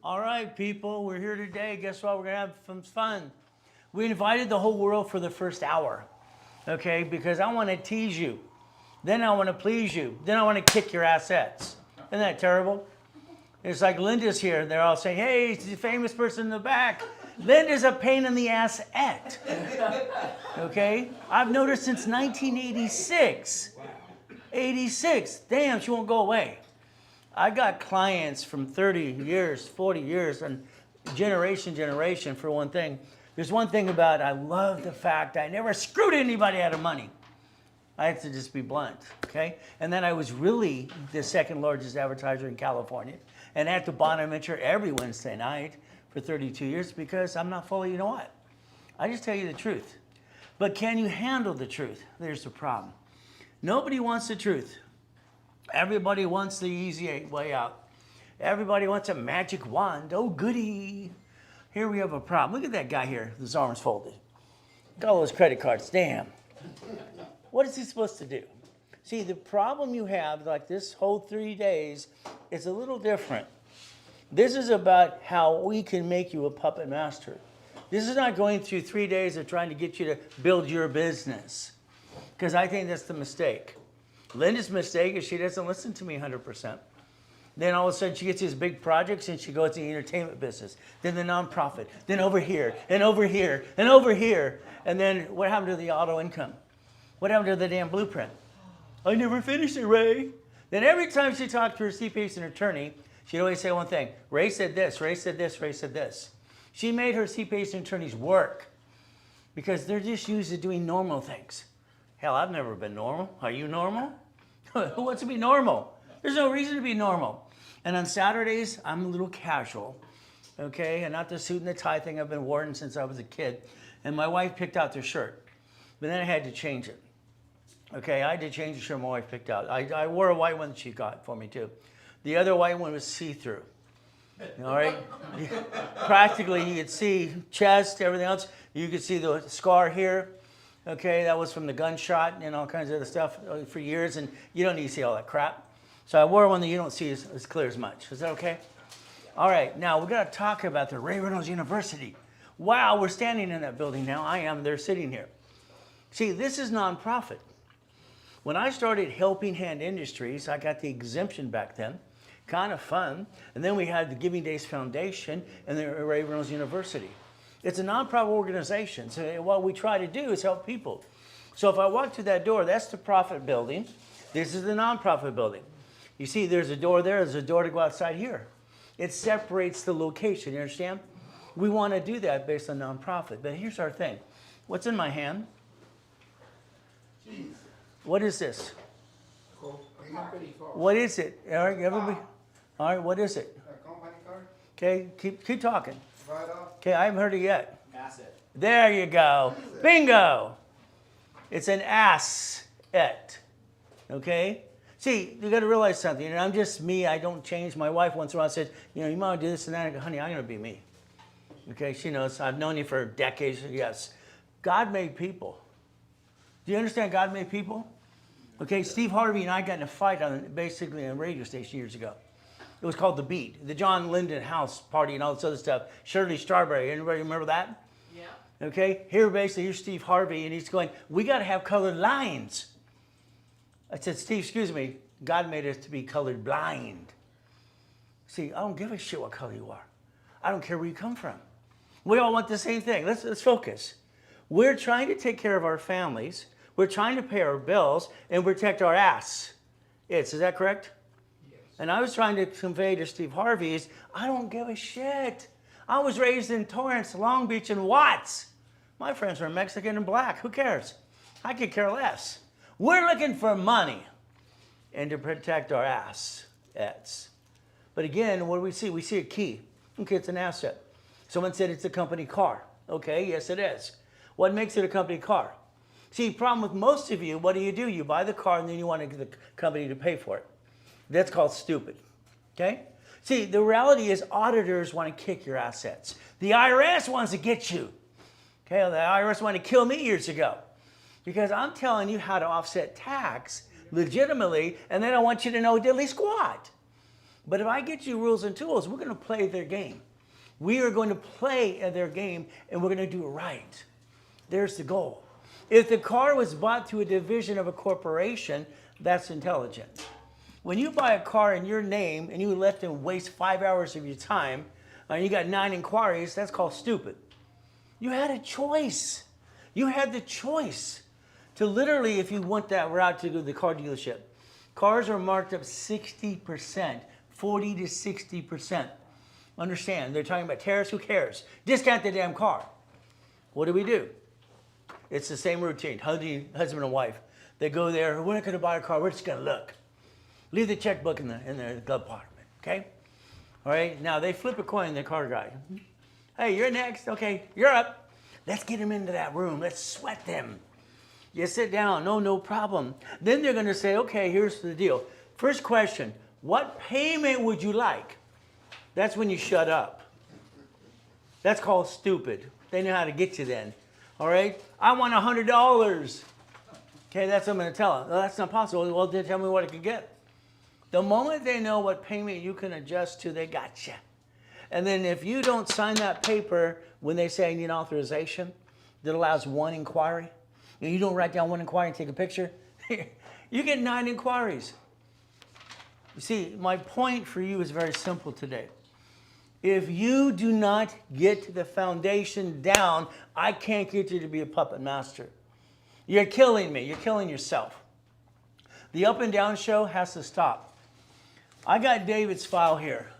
All right, people, we're here today. Guess what? We're going to have some fun. We invited the whole world for the first hour, okay? Because I want to tease you. Then I want to please you. Then I want to kick your assets. Isn't that terrible? It's like Linda's here. They're all saying, hey, it's the famous person in the back. Linda's a pain in the ass-et. Okay? I've noticed since 1986. 86. Damn, she won't go away. I got clients from 30 years, 40 years, and generation for one thing. There's one thing about I love the fact I never screwed anybody out of money. I have to just be blunt, okay? And then I was really the second largest advertiser in California. And at the Bonaventure every Wednesday night for 32 years because I'm not full of, you know what? I just tell you the truth. But can you handle the truth? There's the problem. Nobody wants the truth. Everybody wants the easy way out. Everybody wants a magic wand. Oh, goody. Here we have a problem. Look at that guy here, his arms folded. Got all those credit cards. Damn. What is he supposed to do? See, the problem you have, like this whole 3 days, is a little different. This is about how we can make you a puppet master. This is not going through 3 days of trying to get you to build your business. Because I think that's the mistake. Linda's mistake is she doesn't listen to me 100%. Then all of a sudden she gets these big projects and she goes to the entertainment business, then the nonprofit, then over here, and over here, and over here. And then what happened to the auto income? What happened to the damn blueprint? I never finished it, Ray. Then every time she talked to her CPA and attorney, she'd always say one thing. Ray said this, Ray said this, Ray said this. She made her CPA and attorneys work because they're just used to doing normal things. Hell, I've never been normal. Are you normal? Who wants to be normal? There's no reason to be normal. And on Saturdays, I'm a little casual, okay? And not the suit and the tie thing I've been wearing since I was a kid. And my wife picked out the shirt, but then I had to change it. Okay, I had to change the shirt my wife picked out. I wore a white one that she got for me too. The other white one was see-through. All right? Practically, you could see chest, everything else. You could see the scar here. Okay, that was from the gunshot and all kinds of other stuff for years, and you don't need to see all that crap. So I wore one that you don't see as clear as much. Is that okay? All right, now we're going to talk about the Ray Reynolds University. Wow, we're standing in that building now. I am. They're sitting here. See, this is nonprofit. When I started Helping Hand Industries, I got the exemption back then. Kind of fun. And then we had the Giving Days Foundation and the Ray Reynolds University. It's a nonprofit organization. So what we try to do is help people. So if I walk through that door, that's the profit building. This is the nonprofit building. You see, there's a door there. There's a door to go outside here. It separates the location. You understand? We want to do that based on nonprofit. But here's our thing. What's in my hand? Jeez. What is this? Company car. What is it? All right, everybody. All right, what is it? A company car? Okay, keep talking. Right off. Okay, I haven't heard it yet. Asset. There you go. Bingo. It's an asset. Okay? See, you got to realize something. And I'm just me. I don't change. My wife once in a while says, you know, you might do this and that. I go, honey, I'm going to be me. Okay? She knows. I've known you for decades. Yes. God made people. Do you understand God made people? Okay, Steve Harvey and I got in a fight on basically a radio station years ago. It was called The Beat, the John Linden House Party and all this other stuff. Shirley Strawberry, anybody remember that? Yeah. Okay, here's Steve Harvey, and he's going, we got to have colored lines. I said, Steve, excuse me, God made us to be colored blind. See, I don't give a shit what color you are. I don't care where you come from. We all want the same thing. Let's focus. We're trying to take care of our families. We're trying to pay our bills and protect our ass. Is that correct? Yes. And I was trying to convey to Steve Harvey is, I don't give a shit. I was raised in Torrance, Long Beach, and Watts. My friends were Mexican and black. Who cares? I could care less. We're looking for money and to protect our assets. But again, what do we see? We see a key. Okay, it's an asset. Someone said it's a company car. Okay, yes it is. What makes it a company car? See, the problem with most of you, what do? You buy the car and then you want the company to pay for it. That's called stupid, okay? See, the reality is auditors want to kick your assets. The IRS wants to get you. Okay, the IRS wanted to kill me years ago because I'm telling you how to offset tax legitimately, and they don't want you to know diddly squat. But if I get you rules and tools, we're going to play their game. We are going to play at their game, and we're going to do it right. There's the goal. If the car was bought through a division of a corporation, that's intelligent. When you buy a car in your name and you let them waste 5 hours of your time, and you got 9 inquiries, that's called stupid. You had a choice. You had the choice to literally, if you want that route, to go to the car dealership. Cars are marked up 60%, 40 to 60%. Understand, they're talking about tariffs, who cares? Discount the damn car. What do? It's the same routine, husband and wife. They go there, we're not going to buy a car, we're just going to look. Leave the checkbook in the glove compartment, okay? All right, now they flip a coin, the car guy. Hey, you're next, okay, you're up. Let's get them into that room, let's sweat them. You sit down, no problem. Then they're going to say, okay, here's the deal. First question, what payment would you like? That's when you shut up. That's called stupid. They know how to get you then. All right? I want $100. Okay, that's what I'm going to tell them. No, that's not possible. Well, then tell me what I can get. The moment they know what payment you can adjust to, they got you. And then if you don't sign that paper when they say I need authorization that allows 1 inquiry, and you don't write down 1 inquiry and take a picture, you get 9 inquiries. You see, my point for you is very simple today. If you do not get the foundation down, I can't get you to be a puppet master. You're killing me. You're killing yourself. The up and down show has to stop. I got David's file here.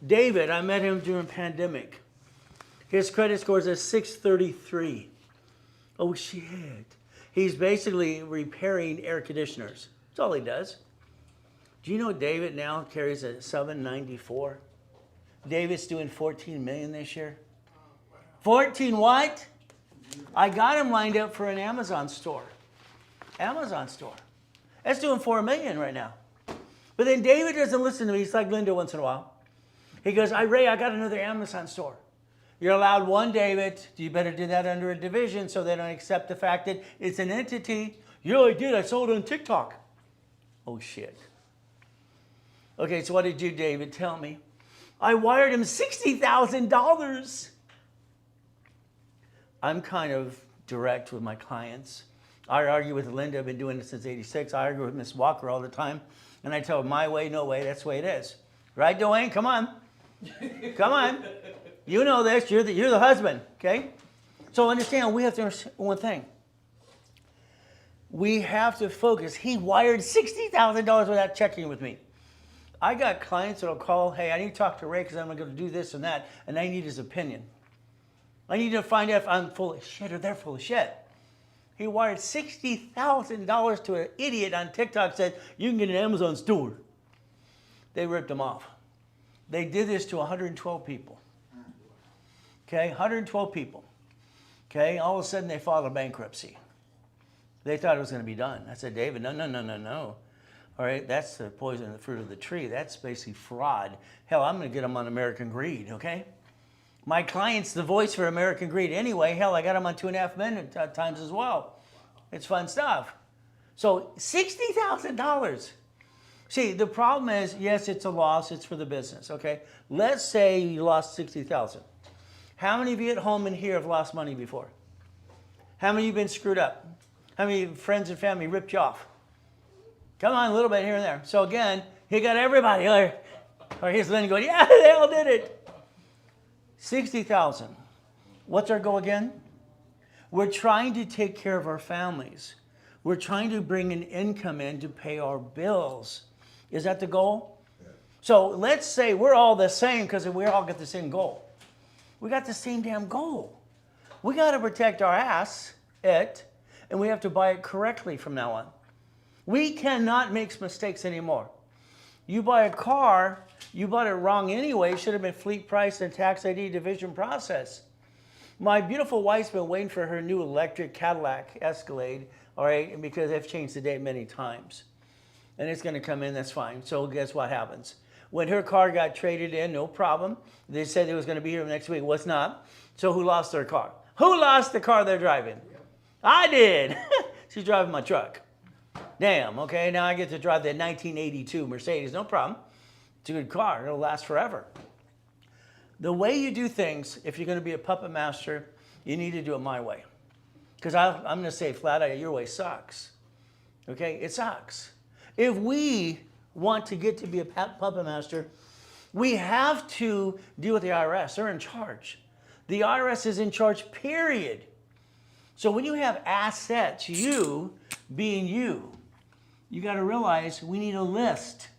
David, I met him during pandemic. His credit score is a 633. Oh, shit. He's basically repairing air conditioners. That's all he does. Do you know David now carries a 794? David's doing 14 million this year. 14 what? I got him lined up for an Amazon store. Amazon store. That's doing 4 million right now. But then David doesn't listen to me. He's like Linda once in a while. He goes, Ray, I got another Amazon store. You're allowed 1, David. You better do that under a division so they don't accept the fact that it's an entity. Yeah, I did. I sold it on TikTok. Oh, shit. Okay, so what did you do, David? Tell me. I wired him $60,000. I'm kind of direct with my clients. I argue with Linda. I've been doing this since '86. I argue with Miss Walker all the time. And I tell her, my way, no way. That's the way it is. Right, Dwayne? Come on. Come on. You know this. You're the husband, okay? So understand, we have to understand one thing. We have to focus. He wired $60,000 without checking with me. I got clients that'll call, hey, I need to talk to Ray because I'm going to do this and that, and I need his opinion. I need to find out if I'm full of shit or they're full of shit. He wired $60,000 to an idiot on TikTok, said, you can get an Amazon store. They ripped him off. They did this to 112 people. Okay, 112 people. Okay, all of a sudden they filed a bankruptcy. They thought it was going to be done. I said, David, no. All right, that's the poison in the fruit of the tree. That's basically fraud. Hell, I'm going to get them on American Greed, okay? My client's the voice for American Greed anyway. Hell, I got them on 2.5 minute times as well. It's fun stuff. So $60,000. See, the problem is, yes, it's a loss. It's for the business, okay? Let's say you lost $60,000. How many of you at home in here have lost money before? How many of you have been screwed up? How many friends and family ripped you off? Come on, a little bit here and there. So again, he got everybody. Or here's Lynn going, yeah, they all did it. 60,000. What's our goal again? We're trying to take care of our families. We're trying to bring an income in to pay our bills. Is that the goal? Yeah. So let's say we're all the same because we all got the same goal. We got the same damn goal. We got to protect our ass, and we have to buy it correctly from now on. We cannot make mistakes anymore. You buy a car, you bought it wrong anyway. It should have been fleet price and tax ID division process. My beautiful wife's been waiting for her new electric Cadillac Escalade, all right, because they've changed the date many times. And it's going to come in, that's fine. So guess what happens? When her car got traded in, no problem. They said it was going to be here next week. Was not. So who lost their car? Who lost the car they're driving? I did. She's driving my truck. Damn, okay, now I get to drive that 1982 Mercedes, no problem. It's a good car. It'll last forever. The way you do things, if you're going to be a puppet master, you need to do it my way. Because I'm going to say flat out, your way sucks. Okay? It sucks. If we want to get to be a puppet master, we have to deal with the IRS. They're in charge. The IRS is in charge, period. So when you have assets, you being you got to realize we need a list.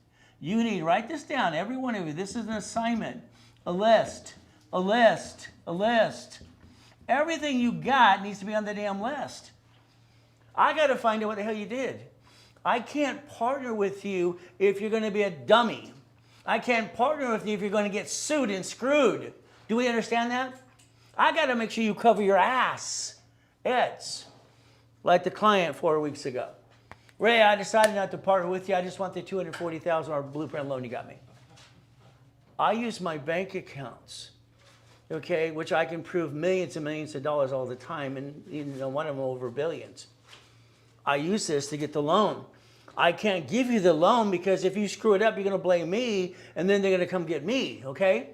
You need to write this down, every one of you. This is an assignment. A list, a list, a list. Everything you got needs to be on the damn list. I got to find out what the hell you did. I can't partner with you if you're going to be a dummy. I can't partner with you if you're going to get sued and screwed. Do we understand that? I got to make sure you cover your ass. It's like the client 4 weeks ago. Ray, I decided not to partner with you. I just want the $240,000 blueprint loan you got me. I use my bank accounts, okay, which I can prove millions and millions of dollars all the time, and one of them over billions. I use this to get the loan. I can't give you the loan because if you screw it up, you're going to blame me, and then they're going to come get me, okay?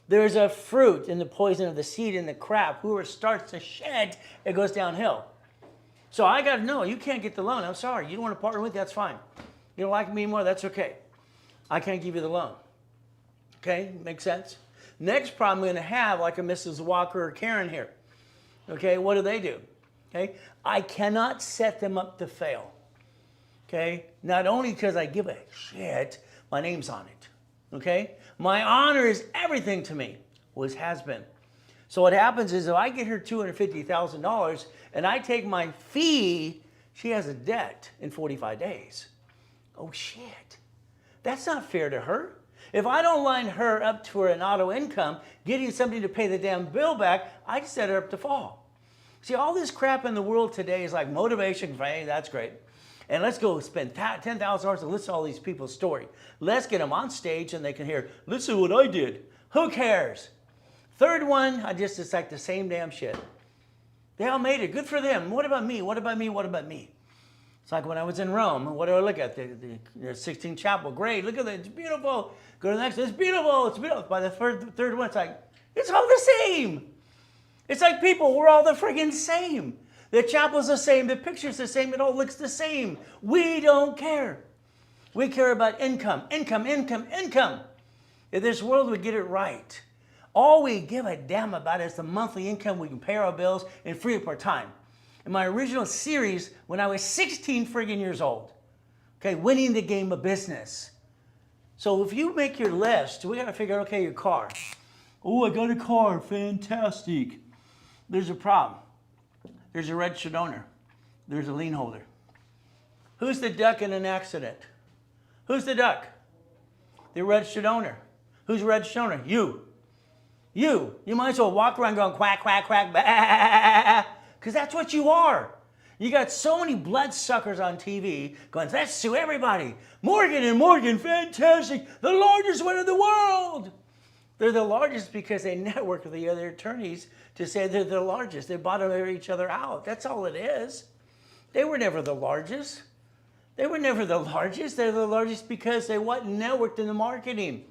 There's a fruit in the poison of the seed in the crap. Whoever starts to shed, it goes downhill. So I got to know, you can't get the loan. I'm sorry. You don't want to partner with me, that's fine. You don't like me anymore, that's okay. I can't give you the loan. Okay, makes sense? Next problem I'm going to have, like a Mrs. Walker or Karen here. Okay, what do? Okay, I cannot set them up to fail. Okay, not only because I give a shit, my name's on it. Okay, my honor is everything to me, always has been. So what happens is if I get her $250,000 and I take my fee, she has a debt in 45 days. Oh shit, that's not fair to her. If I don't line her up to an auto income, getting somebody to pay the damn bill back, I set her up to fall. See, all this crap in the world today is like motivation. Hey, that's great. And let's go spend $10,000 to listen to all these people's story. Let's get them on stage and they can hear, listen to what I did. Who cares? Third one, it's like the same damn shit. They all made it. Good for them. What about me? What about me? What about me? It's like when I was in Rome. What do I look at? The Sistine Chapel. Great. Look at that. It's beautiful. Go to the next. It's beautiful. It's beautiful. By the third one, it's like, it's all the same. It's like people, we're all the friggin' same. The chapel's the same. The picture's the same. It all looks the same. We don't care. We care about income, income, income, income. If this world would get it right, all we give a damn about is the monthly income. We can pay our bills and free up our time. In my original series, when I was 16 friggin' years old, okay, winning the game of business. So if you make your list, we got to figure out, okay, your car. Oh, I got a car, fantastic. There's a problem. There's a registered owner. There's a lien holder. Who's the duck in an accident? Who's the duck? The registered owner. Who's the registered owner? You. You might as well walk around going quack, quack, quack, bah, because that's what you are. You got so many bloodsuckers on TV going, let's sue everybody. Morgan and Morgan, fantastic, the largest one in the world. They're the largest because they network with the other attorneys to say they're the largest. They bottom each other out. That's all it is. They were never the largest. They were never the largest. They're the largest because they wasn't networked in the marketing.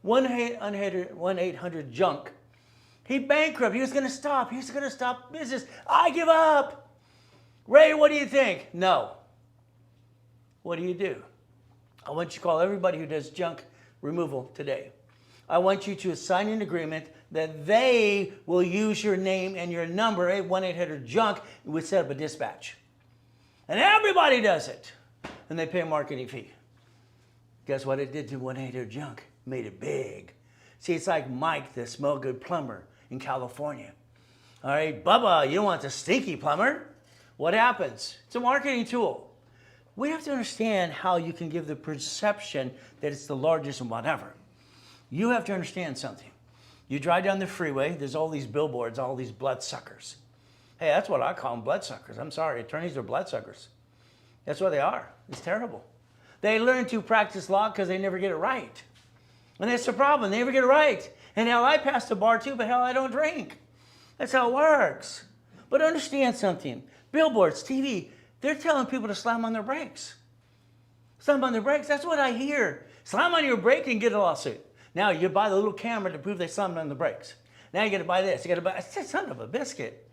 1-800 junk. He bankrupt. He was going to stop. He was going to stop business. I give up. Ray, what do you think? No. What do you do? I want you to call everybody who does junk removal today. I want you to sign an agreement that they will use your name and your number, 1-800 junk, and we set up a dispatch. And everybody does it. And they pay a marketing fee. Guess what it did to 1-800 junk? Made it big. See, it's like Mike, the smell good plumber in California. All right, Bubba, you don't want the stinky plumber. What happens? It's a marketing tool. We have to understand how you can give the perception that it's the largest and whatever. You have to understand something. You drive down the freeway, there's all these billboards, all these bloodsuckers. Hey, that's what I call them, bloodsuckers. I'm sorry, attorneys are bloodsuckers. That's what they are. It's terrible. They learn to practice law because they never get it right. And that's the problem. They never get it right. And hell, I pass the bar too, but hell, I don't drink. That's how it works. But understand something. Billboards, TV, they're telling people to slam on their brakes. Slam on the brakes. That's what I hear. Slam on your brake and get a lawsuit. Now you buy the little camera to prove they slammed on the brakes. Now you got to buy this. You got to buy. I said, son of a biscuit.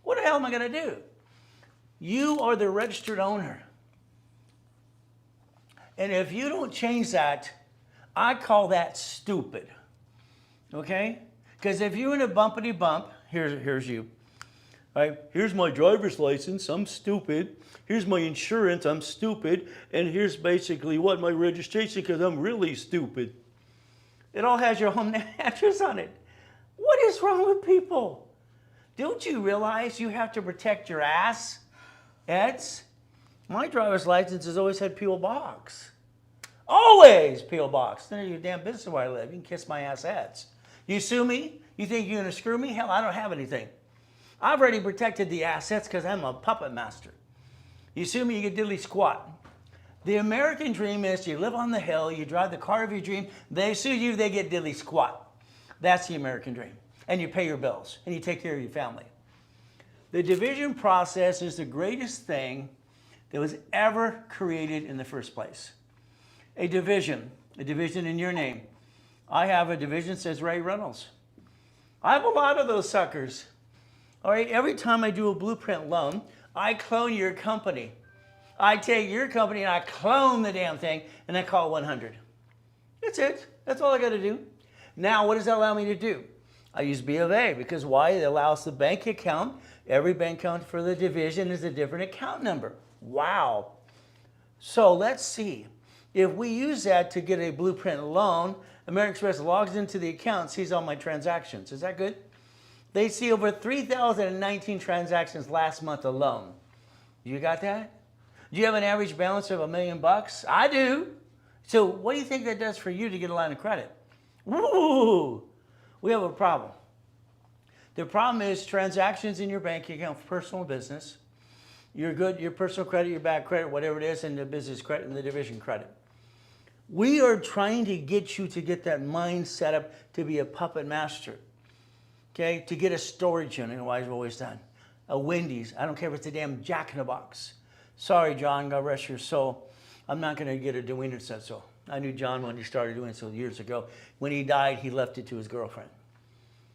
What the hell am I going to do? You are the registered owner. And if you don't change that, I call that stupid. Okay? Because if you're in a bumpity bump, here's you. Right? Here's my driver's license, I'm stupid. Here's my insurance, I'm stupid. And here's basically what my registration, because I'm really stupid. It all has your home address on it. What is wrong with people? Don't you realize you have to protect your ass? Eds? My driver's license has always had P.O. Box. Always P.O. Box. None of your damn business where I live. You can kiss my ass Eds. You sue me? You think you're going to screw me? Hell, I don't have anything. I've already protected the assets because I'm a puppet master. You sue me, you get diddly squat. The American dream is you live on the hill, you drive the car of your dream, they sue you, they get diddly squat. That's the American dream. And you pay your bills, and you take care of your family. The division process is the greatest thing that was ever created in the first place. A division in your name. I have a division that says Ray Reynolds. I have a lot of those suckers. All right, every time I do a blueprint loan, I clone your company. I take your company and I clone the damn thing and I call it 100. That's it. That's all I got to do. Now, what does that allow me to do? I use B of A because why? It allows the bank account. Every bank account for the division is a different account number. Wow. So let's see. If we use that to get a blueprint loan, American Express logs into the account, sees all my transactions. Is that good? They see over 3,019 transactions last month alone. You got that? Do you have an average balance of $1 million? I do. So what do you think that does for you to get a line of credit? Woo! We have a problem. The problem is transactions in your bank account for personal business, your personal credit, your bad credit, whatever it is, and the business credit and the division credit. We are trying to get you to get that mind set up to be a puppet master. Okay, to get a storage unit, like I've always done. A Wendy's, I don't care if it's a damn Jack in the Box. Sorry, John, God rest your soul. I'm not going to get a Dwayne said so. I knew John when he started doing so years ago. When he died, he left it to his girlfriend.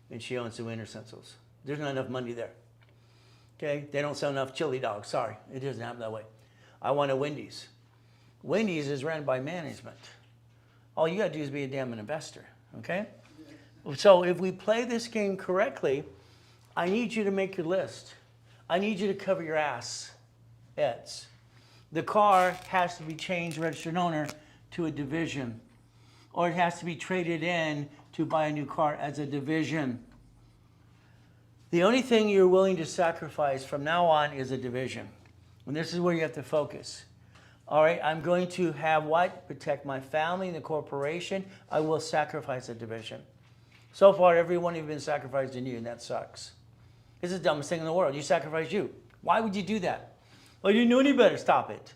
And she owns the Winter Stencils. There's not enough money there. Okay, they don't sell enough chili dogs. Sorry, it doesn't happen that way. I want a Wendy's. Wendy's is ran by management. All you got to do is be a damn investor, okay? So if we play this game correctly, I need you to make your list. I need you to cover your ass, Eds. The car has to be changed, registered owner, to a division. Or it has to be traded in to buy a new car as a division. The only thing you're willing to sacrifice from now on is a division. And this is where you have to focus. All right, I'm going to have what? Protect my family and the corporation. I will sacrifice a division. So far, everyone has been sacrificed in you, and that sucks. This is the dumbest thing in the world. You sacrifice you. Why would you do that? Well, you didn't know any better. Stop it.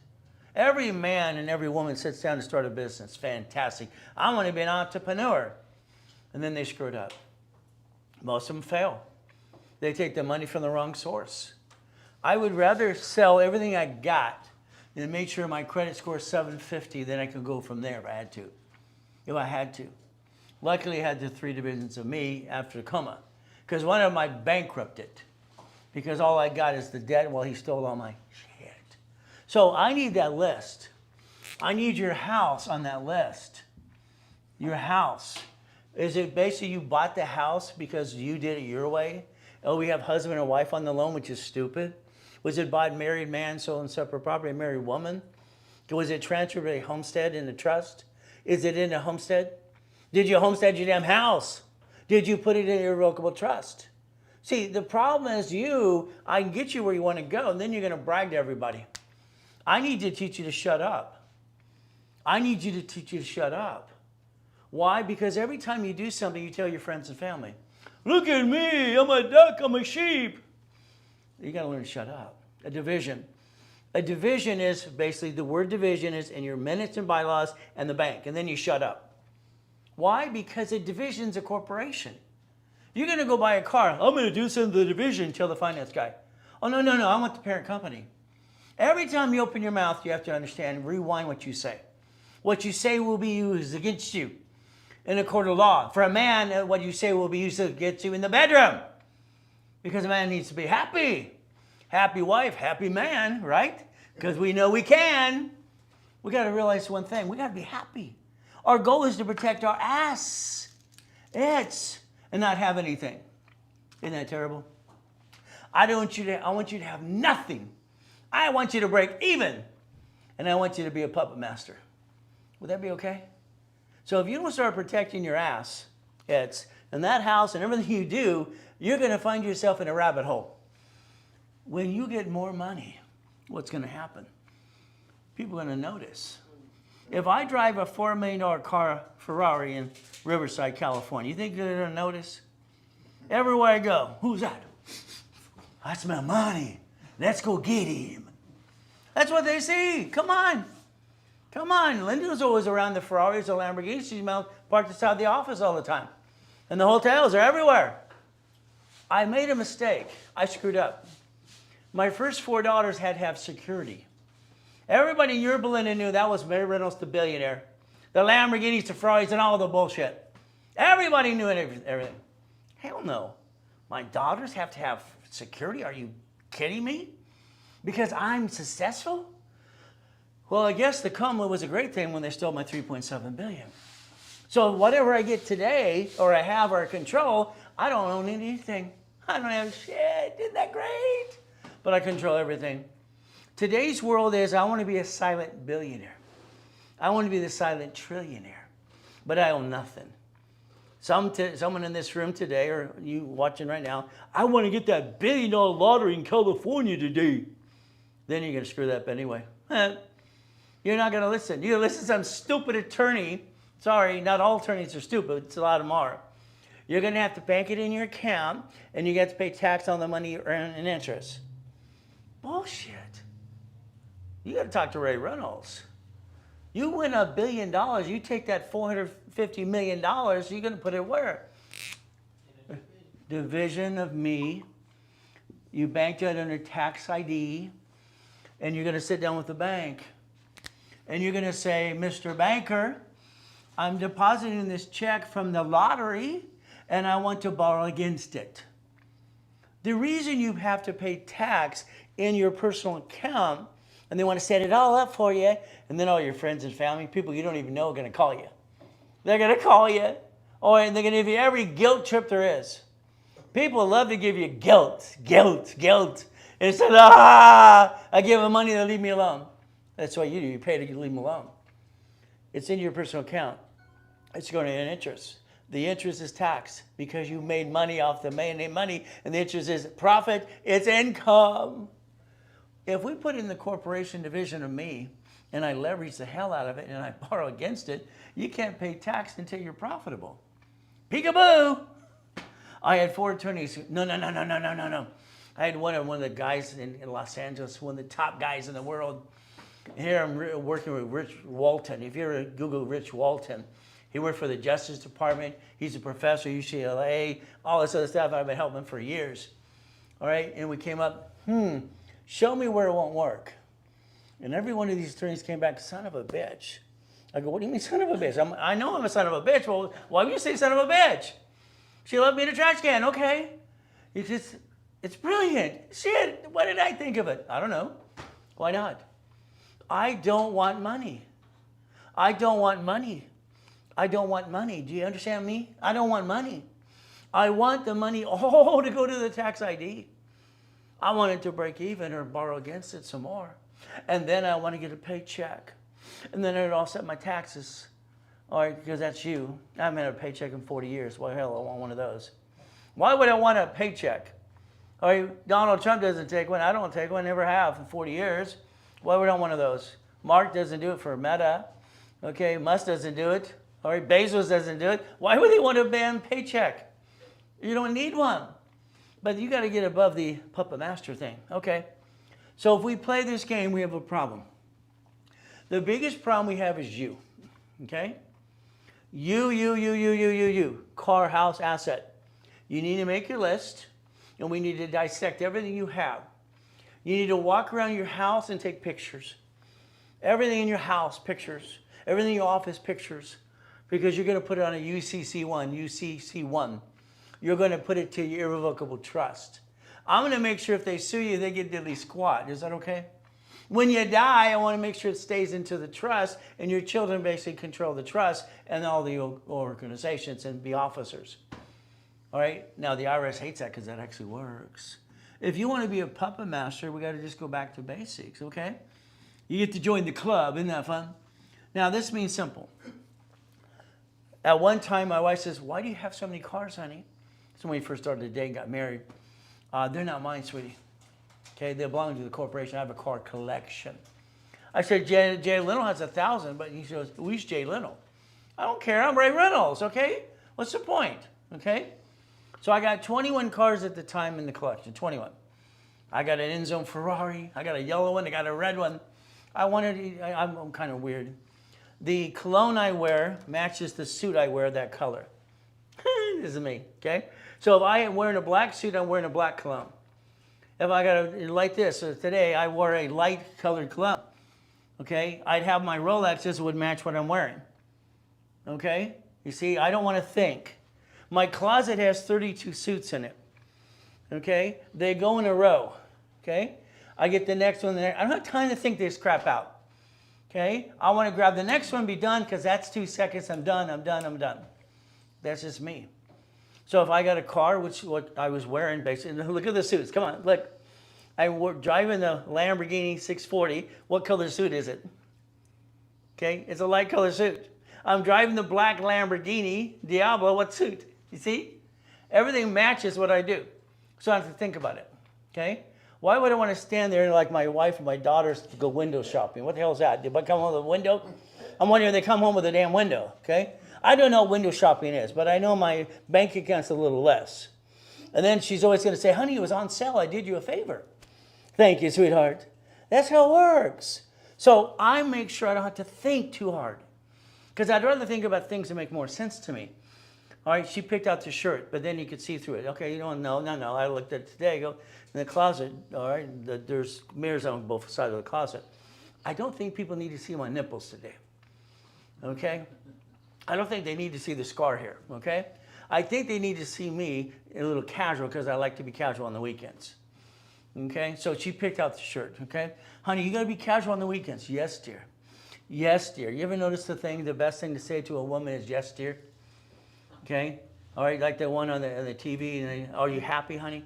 Every man and every woman sits down to start a business. Fantastic. I want to be an entrepreneur. And then they screw it up. Most of them fail. They take the money from the wrong source. I would rather sell everything I got and make sure my credit score is 750, then I could go from there if I had to. If I had to. Luckily, I had the 3 divisions of me after the coma, because one of them I bankrupted, because all I got is the debt while he stole all my shit. So I need that list. I need your house on that list. Your house. Is it basically you bought the house because you did it your way? Oh, we have husband and wife on the loan, which is stupid. Was it bought married man, sold in separate property, married woman? Was it transferred to a homestead in a trust? Is it in a homestead? Did you homestead your damn house? Did you put it in an irrevocable trust? See, the problem is I can get you where you want to go, and then you're going to brag to everybody. I need to teach you to shut up. I need you to teach you to shut up. Why? Because every time you do something, you tell your friends and family, look at me, I'm a duck, I'm a sheep. You got to learn to shut up. A division. A division is basically, the word division is in your minutes and bylaws and the bank, and then you shut up. Why? Because a division's a corporation. You're going to go buy a car. I'm going to do something to the division, tell the finance guy. Oh, no, I want the parent company. Every time you open your mouth, you have to understand, rewind what you say. What you say will be used against you in a court of law. For a man, what you say will be used against you in the bedroom. Because a man needs to be happy. Happy wife, happy man, right? Because we know we can. We got to realize one thing. We got to be happy. Our goal is to protect our ass. And not have anything. Isn't that terrible? I want you to have nothing. I want you to break even. And I want you to be a puppet master. Would that be okay? So if you don't start protecting your ass, and that house and everything you do, you're going to find yourself in a rabbit hole. When you get more money, what's going to happen? People are going to notice. If I drive a $4 million car, Ferrari in Riverside, California, you think they're going to notice? Everywhere I go, who's that? I smell money. Let's go get him. That's what they see. Come on. Come on. Linda's always around the Ferraris or Lamborghinis. She's parked outside the office all the time. And the hotels are everywhere. I made a mistake. I screwed up. My first 4 daughters had to have security. Everybody in Yorba Linda knew that was Mary Reynolds, the billionaire. The Lamborghinis, the Ferraris, and all the bullshit. Everybody knew everything. Hell no. My daughters have to have security? Are you kidding me? Because I'm successful? Well, I guess the coma was a great thing when they stole my $3.7 billion. So whatever I get today, or I have, or control, I don't own anything. I don't have shit. Isn't that great? But I control everything. Today's world is, I want to be a silent billionaire. I want to be the silent trillionaire. But I own nothing. Someone in this room today, or you watching right now, I want to get that $1 billion lottery in California today. Then you're going to screw that up anyway. You're not going to listen. You're going to listen to some stupid attorney. Sorry, not all attorneys are stupid. It's a lot of them are. You're going to have to bank it in your account, and you get to pay tax on the money you earn and interest. Bullshit. You got to talk to Ray Reynolds. You win $1 billion, you take that $450 million, you're going to put it where? Division of me. You banked it under tax ID, and you're going to sit down with the bank. And you're going to say, Mr. Banker, I'm depositing this check from the lottery, and I want to borrow against it. The reason you have to pay tax in your personal account, and they want to set it all up for you, and then all your friends and family, people you don't even know, are going to call you. They're going to call you, or they're going to give you every guilt trip there is. People love to give you guilt. Instead of, I give them money, they leave me alone. That's what you do. You pay to leave them alone. It's in your personal account. It's going to earn interest. The interest is taxed because you made money off the money, and the interest is profit. It's income. If we put in the corporation division of me, and I leverage the hell out of it, and I borrow against it, you can't pay tax until you're profitable. Peekaboo! I had 4 attorneys. No. I had one of the guys in Los Angeles, one of the top guys in the world. Here I'm working with Rich Walton. If you ever Google Rich Walton, he worked for the Justice Department. He's a professor at UCLA, all this other stuff. I've been helping him for years. All right, and we came up, show me where it won't work. And every one of these attorneys came back, son of a bitch. I go, what do you mean son of a bitch? I know I'm a son of a bitch. Well, why would you say son of a bitch? She left me in a trash can. Okay. It's brilliant. Shit, what did I think of it? I don't know. Why not? I don't want money. I don't want money. Do you understand me? I don't want money. I want the money to go to the tax ID. I want it to break even or borrow against it some more. And then I want to get a paycheck. And then it offset my taxes. All right, because that's you. I haven't had a paycheck in 40 years. Why the hell I want one of those? Why would I want a paycheck? All right, Donald Trump doesn't take one. I don't take one. Never have in 40 years. Why would I want one of those? Mark doesn't do it for Meta. Okay, Musk doesn't do it. All right, Bezos doesn't do it. Why would they want a damn paycheck? You don't need one. But you got to get above the puppet master thing. Okay, so if we play this game, we have a problem. The biggest problem we have is you. Okay? You. Car, house, asset. You need to make your list, and we need to dissect everything you have. You need to walk around your house and take pictures. Everything in your house, pictures. Everything in your office, pictures. Because you're going to put it on a UCC1. You're going to put it to your irrevocable trust. I'm going to make sure if they sue you, they get diddly squat. Is that okay? When you die, I want to make sure it stays into the trust, and your children basically control the trust and all the organizations and be officers. All right? Now, the IRS hates that because that actually works. If you want to be a puppet master, we got to just go back to basics, okay? You get to join the club. Isn't that fun? Now, this means simple. At one time, my wife says, why do you have so many cars, honey? So when we first started the day and got married, they're not mine, sweetie. Okay, they belong to the corporation. I have a car collection. I said, Jay Leno has 1,000, but he goes, who's Jay Leno? I don't care. I'm Ray Reynolds, okay? What's the point, okay? So I got 21 cars at the time in the collection, 21. I got an in-zone Ferrari. I got a yellow one. I got a red one. I'm kind of weird. The cologne I wear matches the suit I wear that color. This is me, okay? So if I am wearing a black suit, I'm wearing a black cologne. If I got a like this, so today I wore a light colored cologne, okay? I'd have my Rolexes would match what I'm wearing, okay? You see, I don't want to think. My closet has 32 suits in it, okay? They go in a row, okay? I get the next one there. I don't have time to think this crap out, okay? I want to grab the next one, be done, because that's 2 seconds. I'm done. That's just me. So if I got a car, which what I was wearing, basically, look at the suits. Come on, look. Driving the Lamborghini 640. What color suit is it? Okay, it's a light color suit. I'm driving the black Lamborghini Diablo. What suit? You see? Everything matches what I do. So I don't have to think about it. Okay? Why would I want to stand there like my wife and my daughters to go window shopping? What the hell is that? Did I come home with a window? I'm wondering if they come home with a damn window. Okay? I don't know what window shopping is, but I know my bank account's a little less. And then she's always going to say, honey, it was on sale. I did you a favor. Thank you, sweetheart. That's how it works. So I make sure I don't have to think too hard, because I'd rather think about things that make more sense to me. All right, she picked out the shirt, but then you could see through it. Okay, you don't know. No. I looked at it today. I go in the closet. All right, there's mirrors on both sides of the closet. I don't think people need to see my nipples today. Okay? I don't think they need to see the scar here, okay? I think they need to see me a little casual, because I like to be casual on the weekends, okay? So she picked out the shirt, okay? Honey, you gotta be casual on the weekends. Yes, dear. Yes, dear. You ever notice the best thing to say to a woman is yes, dear? Okay? All right, like the one on the TV, and are you happy, honey?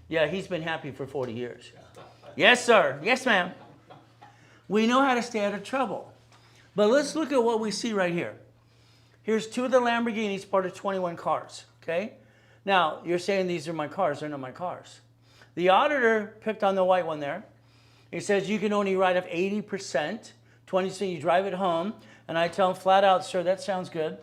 Yeah, he's been happy for 40 years. Yes, sir. Yes, ma'am. We know how to stay out of trouble. But let's look at what we see right here. Here's 2 of the Lamborghinis, part of 21 cars, okay? Now, you're saying these are my cars. They're not my cars. The auditor picked on the white one there. He says you can only write off 80%, 20% you drive it home. And I tell him flat out, sir, that sounds good.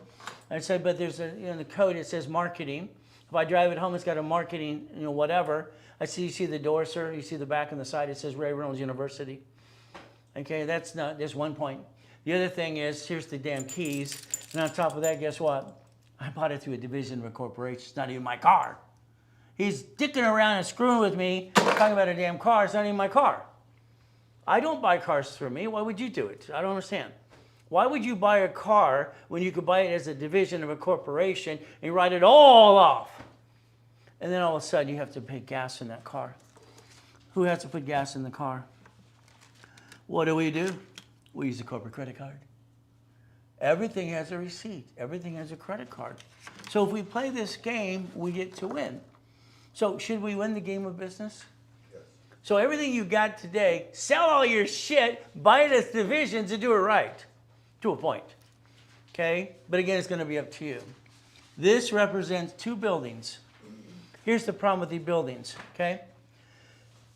I said, but there's in the code, it says marketing. If I drive it home, it's got a marketing, whatever. You see the door, sir. You see the back and the side. It says Ray Reynolds University. Okay, that's one point. The other thing is, here's the damn keys. And on top of that, guess what? I bought it through a division of a corporation. It's not even my car. He's dicking around and screwing with me, talking about a damn car. It's not even my car. I don't buy cars for me. Why would you do it? I don't understand. Why would you buy a car when you could buy it as a division of a corporation and write it all off? And then all of a sudden, you have to pay gas in that car. Who has to put gas in the car? What do? We use a corporate credit card. Everything has a receipt. Everything has a credit card. So if we play this game, we get to win. So should we win the game of business? Yes. So everything you got today, sell all your shit, buy it as divisions, and do it right. To a point. Okay? But again, it's going to be up to you. This represents 2 buildings. Here's the problem with the buildings. Okay?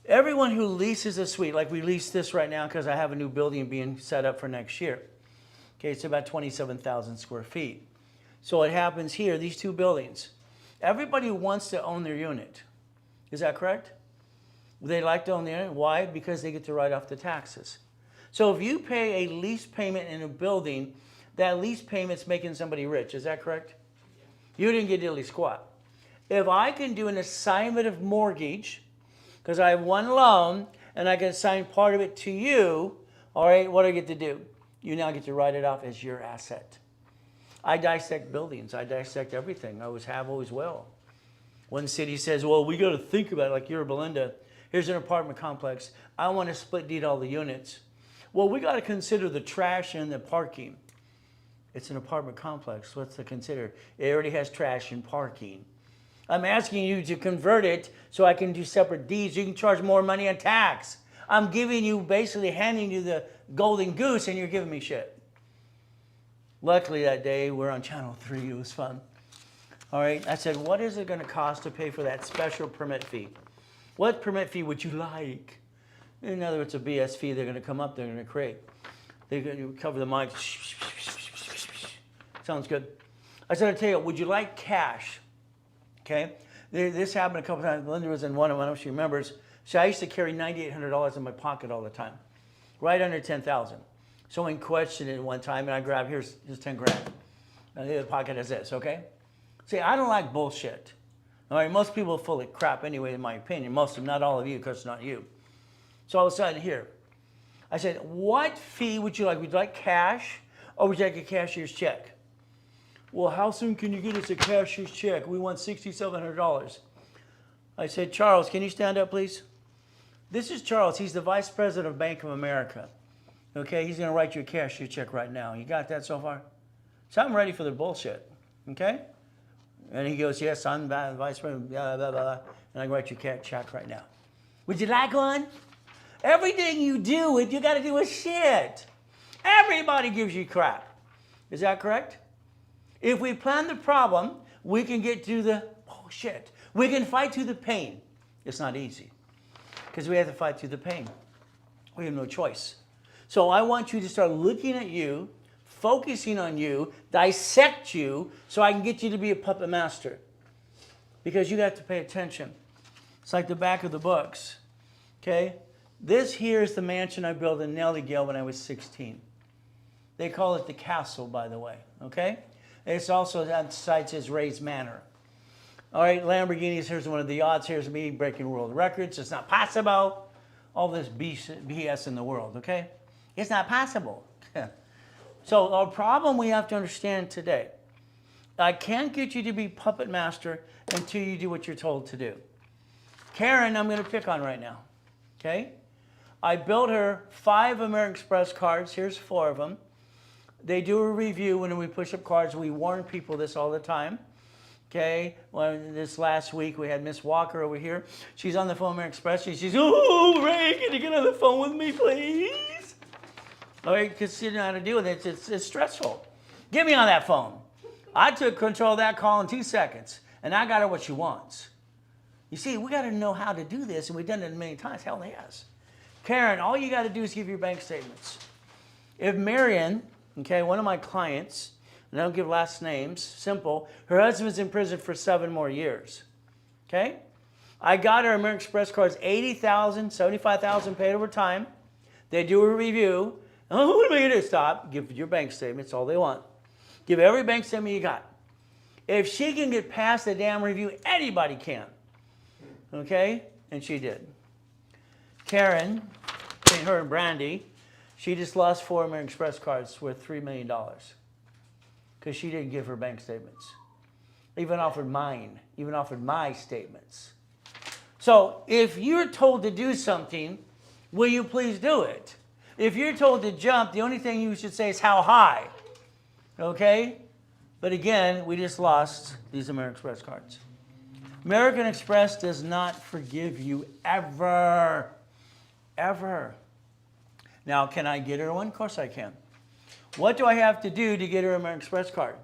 Everyone who leases a suite, like we lease this right now because I have a new building being set up for next year. Okay, it's about 27,000 square feet. So what happens here, these 2 buildings, everybody wants to own their unit. Is that correct? They like to own their unit. Why? Because they get to write off the taxes. So if you pay a lease payment in a building, that lease payment's making somebody rich. Is that correct? You didn't get diddly squat. If I can do an assignment of mortgage, because I have one loan, and I can assign part of it to you, all right, what do I get to do? You now get to write it off as your asset. I dissect buildings. I dissect everything. I always have, always will. One city says, well, we got to think about it, like you're Belinda. Here's an apartment complex. I want to split deed all the units. Well, we got to consider the trash and the parking. It's an apartment complex. What's to consider? It already has trash and parking. I'm asking you to convert it so I can do separate deeds. You can charge more money on tax. I'm giving you, basically handing you the golden goose, and you're giving me shit. Luckily that day, we're on channel 3. It was fun. All right, I said, what is it going to cost to pay for that special permit fee? What permit fee would you like? In other words, a BS fee they're going to come up, they're going to create. They're going to cover the mic. Sounds good. I said, I'll tell you, would you like cash? Okay, this happened a couple times. Linda was in one of them, I don't know if she remembers. So I used to carry $9,800 in my pocket all the time, right under $10,000. Someone questioned it one time, and I grabbed, here's 10 grand. And the other pocket is this, okay? See, I don't like bullshit. All right, most people are full of crap anyway, in my opinion. Most of them, not all of you, because it's not you. So all of a sudden, here, I said, what fee would you like? Would you like cash, or would you like a cashier's check? Well, how soon can you get us a cashier's check? We want $6,700. I said, Charles, can you stand up, please? This is Charles. He's the vice president of Bank of America. Okay, he's going to write you a cashier's check right now. You got that so far? So I'm ready for the bullshit. Okay? And he goes, yes, I'm the vice president, blah, blah, blah, and I can write you a check right now. Would you like one? Everything you do, you got to do with shit. Everybody gives you crap. Is that correct? If we plan the problem, we can get to the bullshit. We can fight through the pain. It's not easy because we have to fight through the pain. We have no choice. So I want you to start looking at you, focusing on you, dissect you, so I can get you to be a puppet master. Because you have to pay attention. It's like the back of the books. Okay? This here is the mansion I built in Nellygale when I was 16. They call it the castle, by the way. Okay? It's also outside says Ray's Manor. All right, Lamborghinis, here's one of the odds. Here's me breaking world records. It's not possible. All this BS in the world, okay? It's not possible. So our problem we have to understand today, I can't get you to be puppet master until you do what you're told to do. Karen, I'm going to pick on right now, okay? I built her 5 American Express cards. Here's 4 of them. They do a review when we push up cards. We warn people this all the time. Okay, well, this last week we had Miss Walker over here. She's on the phone with American Express. She says, "Oh, Ray, can you get on the phone with me, please?" All right, because you know how to deal with it. It's stressful. Get me on that phone. I took control of that call in 2 seconds, and I got her what she wants. You see, we got to know how to do this, and we've done it many times. Hell yes. Karen, all you got to do is give your bank statements. If Marion, okay, one of my clients, and I don't give last names, simple, her husband's in prison for 7 more years. Okay? I got her American Express cards, $80,000, $75,000 paid over time. They do a review. Oh, what am I going to do? Stop. Give your bank statements, all they want. Give every bank statement you got. If she can get past the damn review, anybody can. Okay? And she did. Karen, her and Brandy, she just lost 4 American Express cards worth $3 million because she didn't give her bank statements. Even offered mine, even offered my statements. So if you're told to do something, will you please do it? If you're told to jump, the only thing you should say is how high. Okay? But again, we just lost these American Express cards. American Express does not forgive you ever. Ever. Now, can I get her one? Of course I can. What do I have to do to get her an American Express card?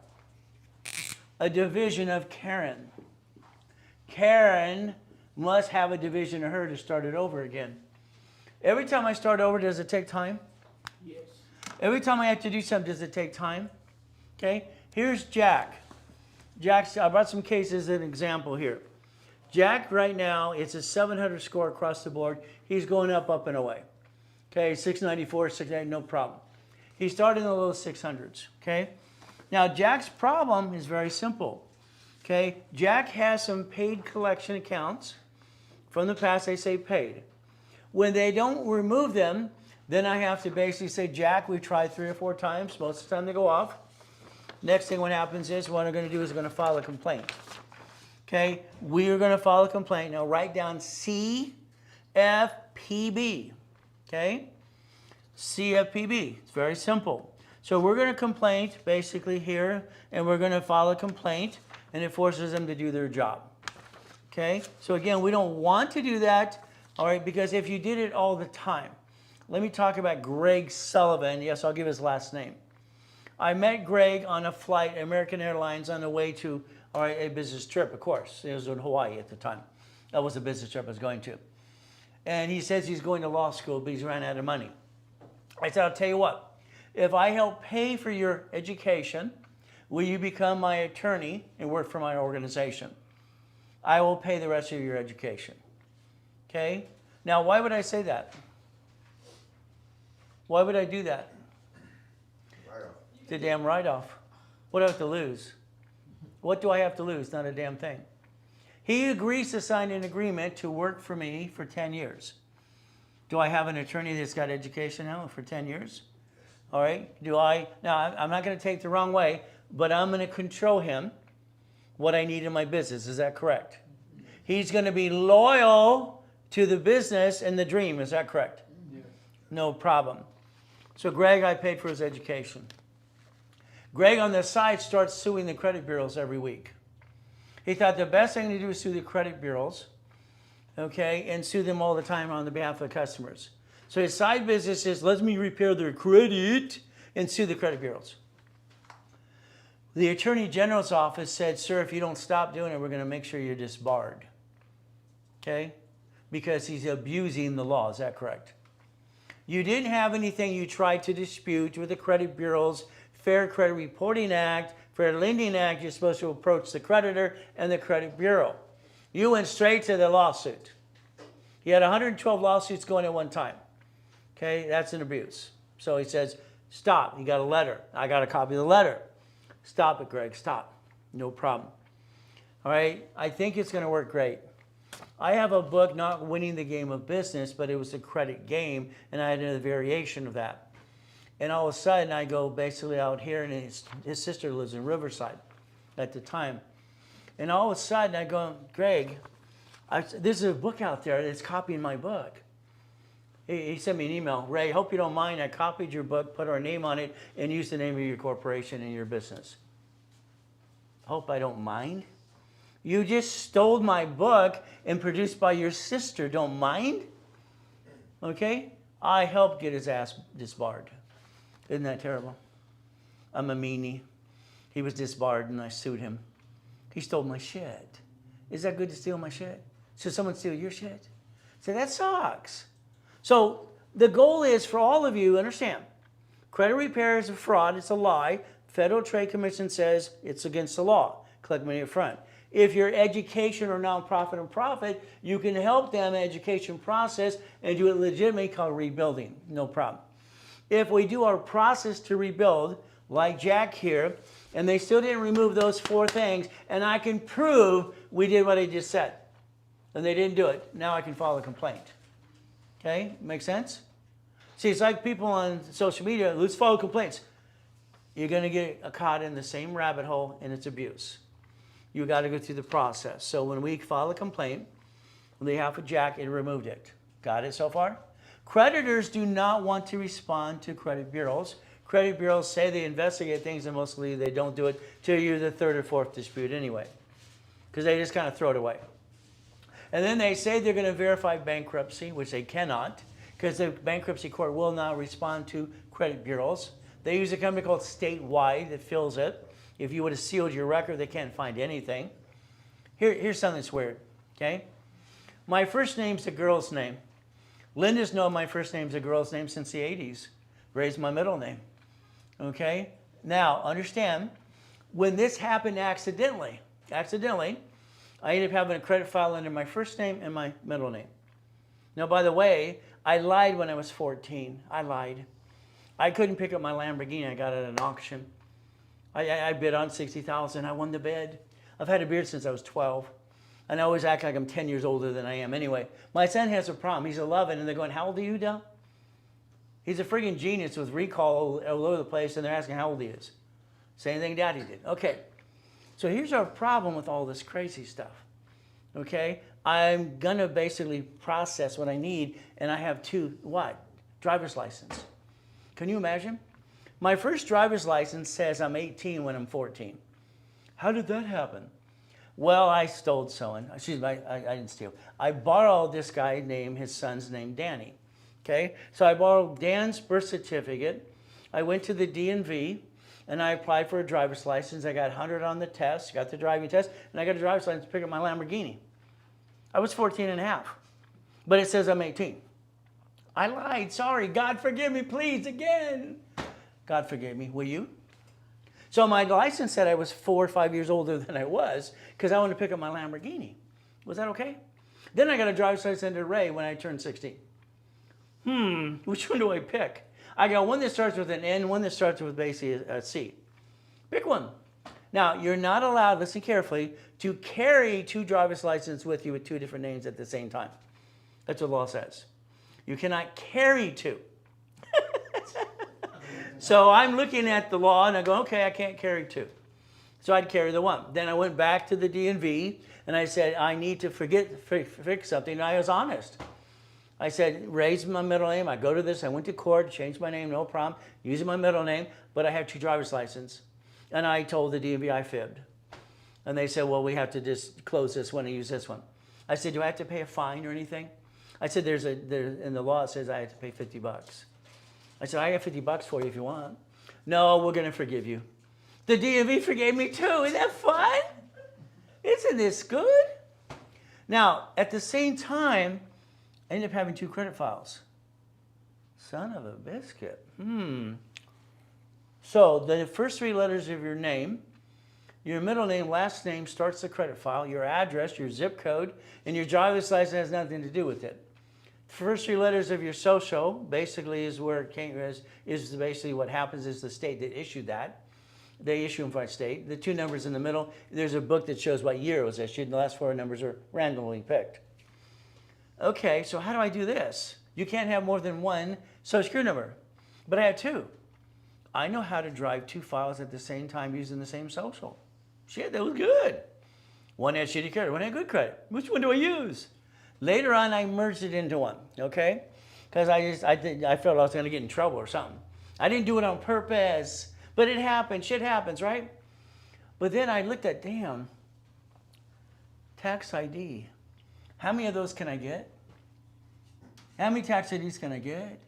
A division of Karen. Karen must have a division of her to start it over again. Every time I start over, does it take time? Yes. Every time I have to do something, does it take time? Okay, here's Jack. I brought some cases as an example here. Jack right now, it's a 700 score across the board. He's going up and away. Okay, 694, 690, no problem. He started in the low 600s, okay? Now, Jack's problem is very simple, okay? Jack has some paid collection accounts from the past, they say paid. When they don't remove them, then I have to basically say, Jack, we tried 3 or 4 times. Most of the time they go off. Next thing what happens is, what I'm going to do is I'm going to file a complaint. Okay, we are going to file a complaint. Now write down CFPB. Okay, CFPB. It's very simple. So we're going to complain basically here, and we're going to file a complaint, and it forces them to do their job. Okay, so again, we don't want to do that, all right, because if you did it all the time. Let me talk about Greg Sullivan. Yes, I'll give his last name. I met Greg on a flight, American Airlines, on the way to a business trip, of course. It was in Hawaii at the time. That was the business trip I was going to. And he says he's going to law school, but he's ran out of money. I said, I'll tell you what. If I help pay for your education, will you become my attorney and work for my organization? I will pay the rest of your education. Okay? Now, why would I say that? Why would I do that? Write-off. It's a damn write-off. What do I have to lose? What do I have to lose? Not a damn thing. He agrees to sign an agreement to work for me for 10 years. Do I have an attorney that's got education now for 10 years? All right. Now, I'm not going to take the wrong way, but I'm going to control him what I need in my business. Is that correct? He's going to be loyal to the business and the dream. Is that correct? Yes. No problem. So Greg, I paid for his education. Greg on the side starts suing the credit bureaus every week. He thought the best thing to do is sue the credit bureaus, okay, and sue them all the time on the behalf of the customers. So his side business is, let me repair their credit and sue the credit bureaus. The Attorney General's office said, sir, if you don't stop doing it, we're going to make sure you're disbarred. Okay? Because he's abusing the law. Is that correct? You didn't have anything you tried to dispute with the credit bureaus, Fair Credit Reporting Act, Fair Lending Act. You're supposed to approach the creditor and the credit bureau. You went straight to the lawsuit. He had 112 lawsuits going at one time. Okay, that's an abuse. So he says, stop. You got a letter. I got a copy of the letter. Stop it, Greg. Stop. No problem. All right, I think it's going to work great. I have a book, Not Winning the Game of Business, but it was a credit game, and I had a variation of that. And all of a sudden, I go basically out here, and his sister lives in Riverside at the time. And all of a sudden, I go, Greg, there's a book out there that's copying my book. He sent me an email. Ray, hope you don't mind. I copied your book, put our name on it, and used the name of your corporation and your business. Hope I don't mind. You just stole my book and produced by your sister. Don't mind? Okay? I helped get his ass disbarred. Isn't that terrible? I'm a meanie. He was disbarred and I sued him. He stole my shit. Is that good to steal my shit? Should someone steal your shit? So that sucks. So the goal is for all of you, understand, credit repair is a fraud. It's a lie. Federal Trade Commission says it's against the law. Collect money up front. If you're education or nonprofit and profit, you can help them education process and do it legitimately called rebuilding. No problem. If we do our process to rebuild, like Jack here, and they still didn't remove those 4 things, and I can prove we did what I just said, and they didn't do it, now I can file a complaint. Okay? Make sense? See, it's like people on social media, let's file complaints. You're going to get caught in the same rabbit hole, and it's abuse. You got to go through the process. So when we file a complaint on behalf of Jack, it removed it. Got it so far? Creditors do not want to respond to credit bureaus. Credit bureaus say they investigate things, and mostly they don't do it till you're the 3rd or 4th dispute anyway, because they just kind of throw it away. And then they say they're going to verify bankruptcy, which they cannot, because the bankruptcy court will not respond to credit bureaus. They use a company called Statewide that fills it. If you would have sealed your record, they can't find anything. Here's something that's weird, okay? My first name's a girl's name. Linda's known my first name's a girl's name since the 80s. Ray's my middle name, okay? Now, understand, when this happened accidentally, I ended up having a credit file under my first name and my middle name. Now, by the way, I lied when I was 14. I lied. I couldn't pick up my Lamborghini. I got it at an auction. I bid on $60,000. I won the bid. I've had a beard since I was 12. And I always act like I'm 10 years older than I am anyway. My son has a problem. He's 11, and they're going, how old are you, Del? He's a friggin' genius with recall all over the place, and they're asking how old he is. Same thing Daddy did. Okay, so here's our problem with all this crazy stuff. Okay, I'm going to basically process what I need, and I have two, what? Driver's license. Can you imagine? My first driver's license says I'm 18 when I'm 14. How did that happen? Well, I stole someone. Excuse me, I didn't steal. I borrowed this guy named, his son's name Danny. Okay, so I borrowed Dan's birth certificate. I went to the DMV and I applied for a driver's license. I got 100 on the test, got the driving test, and I got a driver's license to pick up my Lamborghini. I was 14 and a half, but it says I'm 18. I lied, sorry, God forgive me, please, again. God forgive me, will you? So my license said I was 4 or 5 years older than I was because I wanted to pick up my Lamborghini. Was that okay? Then I got a driver's license in Ray when I turned 16. Which one do I pick? I got one that starts with an N, one that starts with basically a C. Pick one. Now, you're not allowed, listen carefully, to carry two driver's licenses with you with two different names at the same time. That's what the law says. You cannot carry two. So I'm looking at the law and I go, okay, I can't carry two. So I'd carry the one. Then I went back to the DMV and I said, I need to fix something. And I was honest. I said, raise my middle name. I go to this. I went to court, changed my name, no problem, using my middle name, but I have two driver's licenses. And I told the DMV I fibbed. And they said, well, we have to just close this one and use this one. I said, do I have to pay a fine or anything? I said, in the law it says I have to pay $50. I said, I got $50 for you if you want. No, we're going to forgive you. The DMV forgave me too. Isn't that fun? Isn't this good? Now, at the same time, I ended up having two credit files. Son of a biscuit. So the first three letters of your name, your middle name, last name starts the credit file, your address, your zip code, and your driver's license has nothing to do with it. The first three letters of your social basically is where it came, is basically what happens is the state that issued that. They issue them by state. The two numbers in the middle, there's a book that shows what year it was issued, and the last four numbers are randomly picked. Okay, so how do I do this? You can't have more than one social security number, but I have two. I know how to drive two files at the same time using the same social. Shit, that was good. One had shitty credit, one had good credit. Which one do I use? Later on, I merged it into one, okay? Because I felt I was going to get in trouble or something. I didn't do it on purpose, but it happened. Shit happens, right? But then I looked at, damn, tax ID. How many of those can I get? How many tax IDs can I get?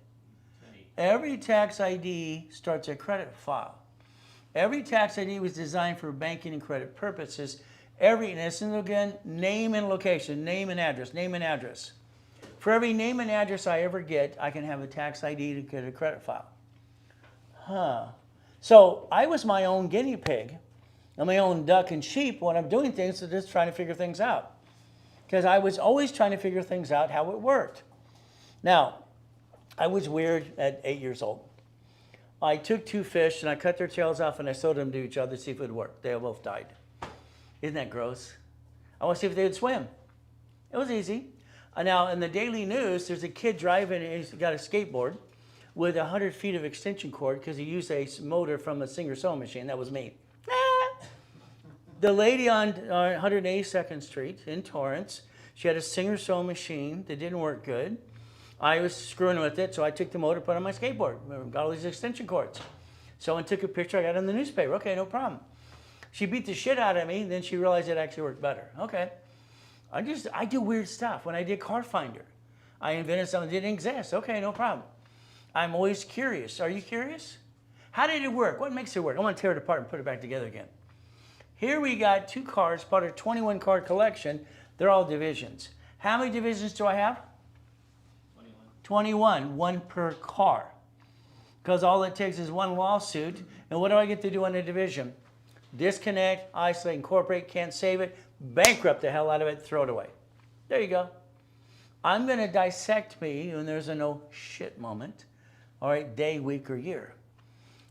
Every tax ID starts a credit file. Every tax ID was designed for banking and credit purposes. And listen again, name and location, name and address, name and address. For every name and address I ever get, I can have a tax ID to get a credit file. So I was my own guinea pig, and my own duck and sheep when I'm doing things, so just trying to figure things out. Because I was always trying to figure things out how it worked. Now, I was weird at 8 years old. I took two fish and I cut their tails off and I sold them to each other to see if it would work. They both died. Isn't that gross? I want to see if they would swim. It was easy. Now, in the Daily News, there's a kid driving and he's got a skateboard with 100 feet of extension cord because he used a motor from a Singer sewing machine. That was me. The lady on 182nd Street in Torrance, she had a Singer sewing machine that didn't work good. I was screwing with it, so I took the motor, put it on my skateboard, got all these extension cords. Someone took a picture, I got it in the newspaper. Okay, no problem. She beat the shit out of me, then she realized it actually worked better. Okay. I do weird stuff. When I did Car Finder, I invented something that didn't exist. Okay, no problem. I'm always curious. Are you curious? How did it work? What makes it work? I want to tear it apart and put it back together again. Here we got two cars, part of a 21 card collection. They're all divisions. How many divisions do I have? 21, one per car. Because all it takes is one lawsuit. And what do I get to do on a division? Disconnect, isolate, incorporate, can't save it, bankrupt the hell out of it, throw it away. There you go. I'm going to dissect me when there's a no shit moment. All right, day, week, or year.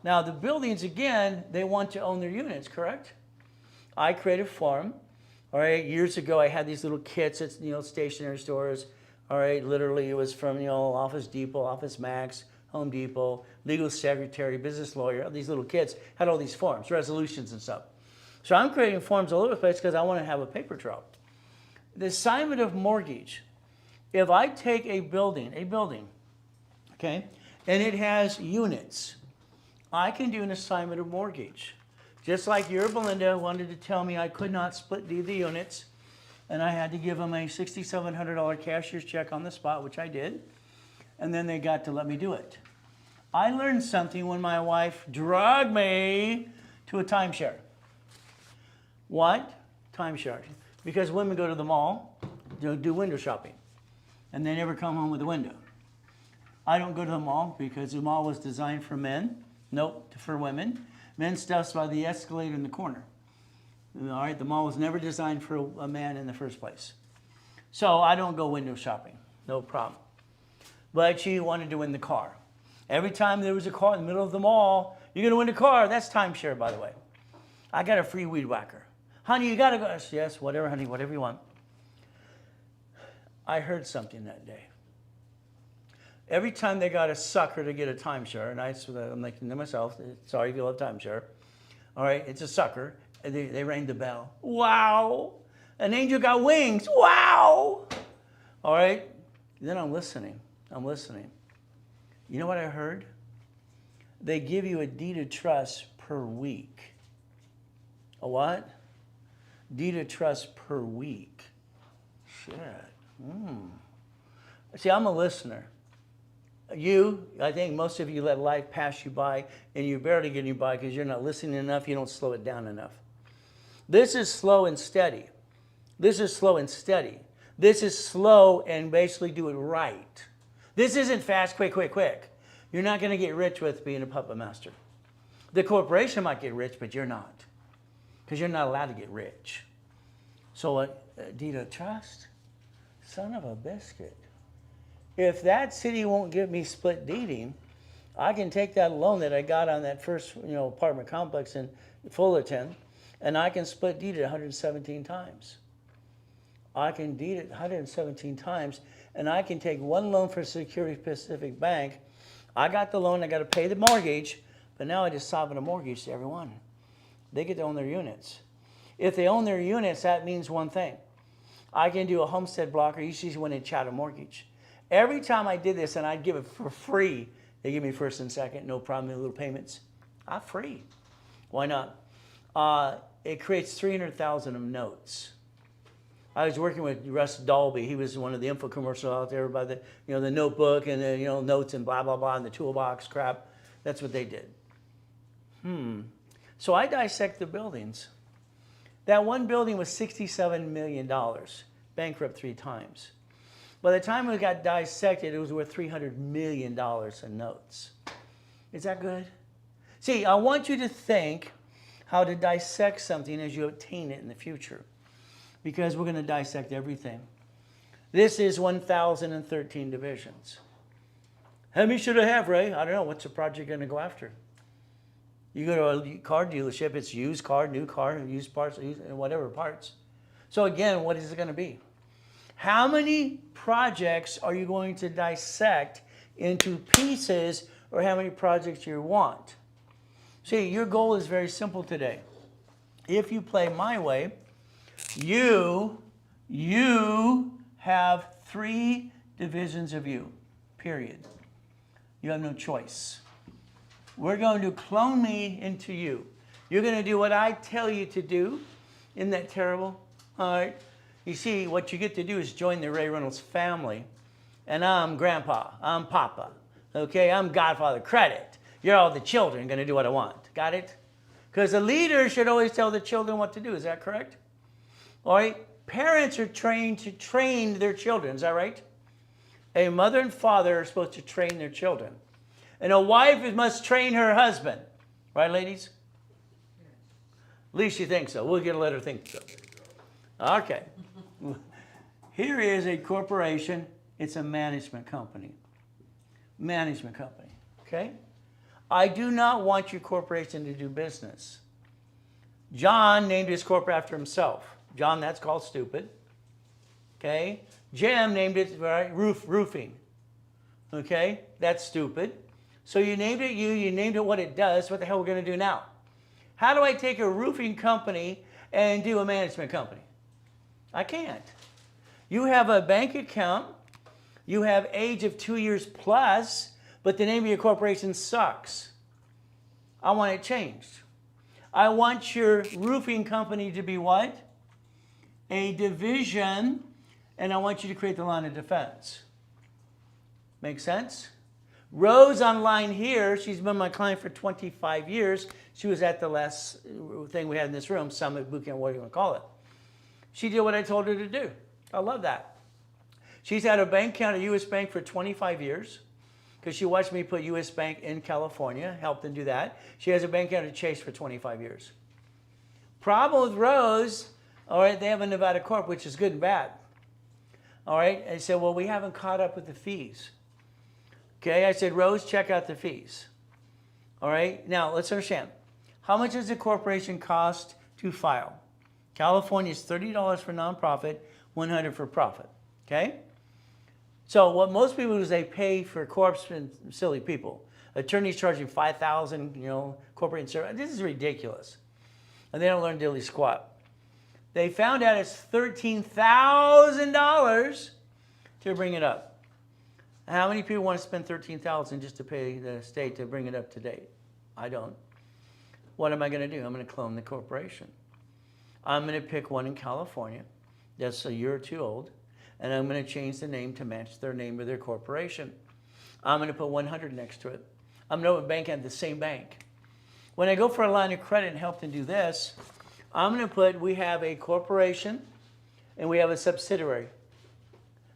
Now, the buildings, again, they want to own their units, correct? I create a form. All right, years ago I had these little kits at stationery stores. All right, literally it was from Office Depot, Office Max, Home Depot, legal secretary, business lawyer. These little kits had all these forms, resolutions and stuff. So I'm creating forms all over the place because I want to have a paper trail. The assignment of mortgage. If I take a building, okay, and it has units, I can do an assignment of mortgage. Just like your Belinda wanted to tell me I could not split deed the units, and I had to give them a $6,700 cashier's check on the spot, which I did, and then they got to let me do it. I learned something when my wife dragged me to a timeshare. What? Timeshare. Because women go to the mall, do window shopping, and they never come home with a window. I don't go to the mall because the mall was designed for men. Nope, for women. Men's stuff's by the escalator in the corner. All right, the mall was never designed for a man in the first place. So I don't go window shopping, no problem. But she wanted to win the car. Every time there was a car in the middle of the mall, you're going to win a car. That's timeshare, by the way. I got a free weed whacker. Honey, you got to go. I said, yes, whatever, honey, whatever you want. I heard something that day. Every time they got a sucker to get a timeshare, and I'm thinking to myself, sorry if you love timeshare. All right, it's a sucker. And they rang the bell. Wow. An angel got wings. Wow. All right. Then I'm listening. You know what I heard? They give you a deed of trust per week. A what? Deed of trust per week. Shit. See, I'm a listener. I think most of you let life pass you by, and you're barely getting by because you're not listening enough. You don't slow it down enough. This is slow and steady. This is slow and basically do it right. This isn't fast, quick. You're not going to get rich with being a puppet master. The corporation might get rich, but you're not. Because you're not allowed to get rich. So a deed of trust? Son of a biscuit. If that city won't give me split deeding, I can take that loan that I got on that first apartment complex in Fullerton, and I can split deed it 117 times. I can deed it 117 times, and I can take one loan for Security Pacific Bank. I got the loan, I got to pay the mortgage, but now I just solving a mortgage to everyone. They get to own their units. If they own their units, that means one thing. I can do a homestead blocker, usually when they chat a mortgage. Every time I did this, and I'd give it for free, they give me first and second, no problem, little payments. I'm free. Why not? It creates 300,000 of notes. I was working with Russ Dalby. He was one of the infomercials out there by the the notebook and the notes and blah blah blah and the toolbox crap. That's what they did. So I dissect the buildings. That one building was $67 million, bankrupt 3 times. By the time it got dissected, it was worth $300 million in notes. Is that good? See, I want you to think how to dissect something as you obtain it in the future, because we're going to dissect everything. This is 1,013 divisions. How many should I have, Ray? I don't know. What's the project going to go after? You go to a car dealership, it's used car, new car, used parts, whatever parts. So again, what is it going to be? How many projects are you going to dissect into pieces, or how many projects you want? See, your goal is very simple today. If you play my way, you have 3 divisions of you, period. You have no choice. We're going to clone me into you. You're going to do what I tell you to do. Isn't that terrible? All right. You see, what you get to do is join the Ray Reynolds family. And I'm Grandpa. I'm Papa. Okay? I'm Godfather. Credit. You're all the children going to do what I want. Got it? Because the leader should always tell the children what to do. Is that correct? All right? Parents are trained to train their children. Is that right? A mother and father are supposed to train their children. And a wife must train her husband. Right, ladies? At least you think so. We'll get a letter think so. Okay. Here is a corporation. It's a management company. Management company. Okay? I do not want your corporation to do business. John named his corporate after himself. John, that's called stupid. Okay? Jim named it right, roofing. Okay? That's stupid. So you named it you named it what it does. What the hell are we going to do now? How do I take a roofing company and do a management company? I can't. You have a bank account. You have age of 2 years plus, but the name of your corporation sucks. I want it changed. I want your roofing company to be what? A division, and I want you to create the line of defense. Make sense? Rose online here, she's been my client for 25 years. She was at the last thing we had in this room, Summit Bootcamp, whatever you want to call it. She did what I told her to do. I love that. She's had a bank account at U.S. Bank for 25 years because she watched me put U.S. Bank in California, helped them do that. She has a bank account at Chase for 25 years. Problem with Rose, all right, they have a Nevada Corp, which is good and bad. All right, I said, well, we haven't caught up with the fees. Okay, I said, Rose, check out the fees. All right, now let's understand. How much does a corporation cost to file? California is $30 for nonprofit, $100 for profit. Okay? So what most people do is they pay for corps and silly people. Attorneys charging $5,000, corporate insurance. This is ridiculous. And they don't learn diddly squat. They found out it's $13,000 to bring it up. How many people want to spend $13,000 just to pay the state to bring it up to date? I don't. What am I going to do? I'm going to clone the corporation. I'm going to pick one in California that's a year or two old, and I'm going to change the name to match their name of their corporation. I'm going to put 100 next to it. I'm going to open bank at the same bank. When I go for a line of credit and help them do this, I'm going to put, we have a corporation and we have a subsidiary.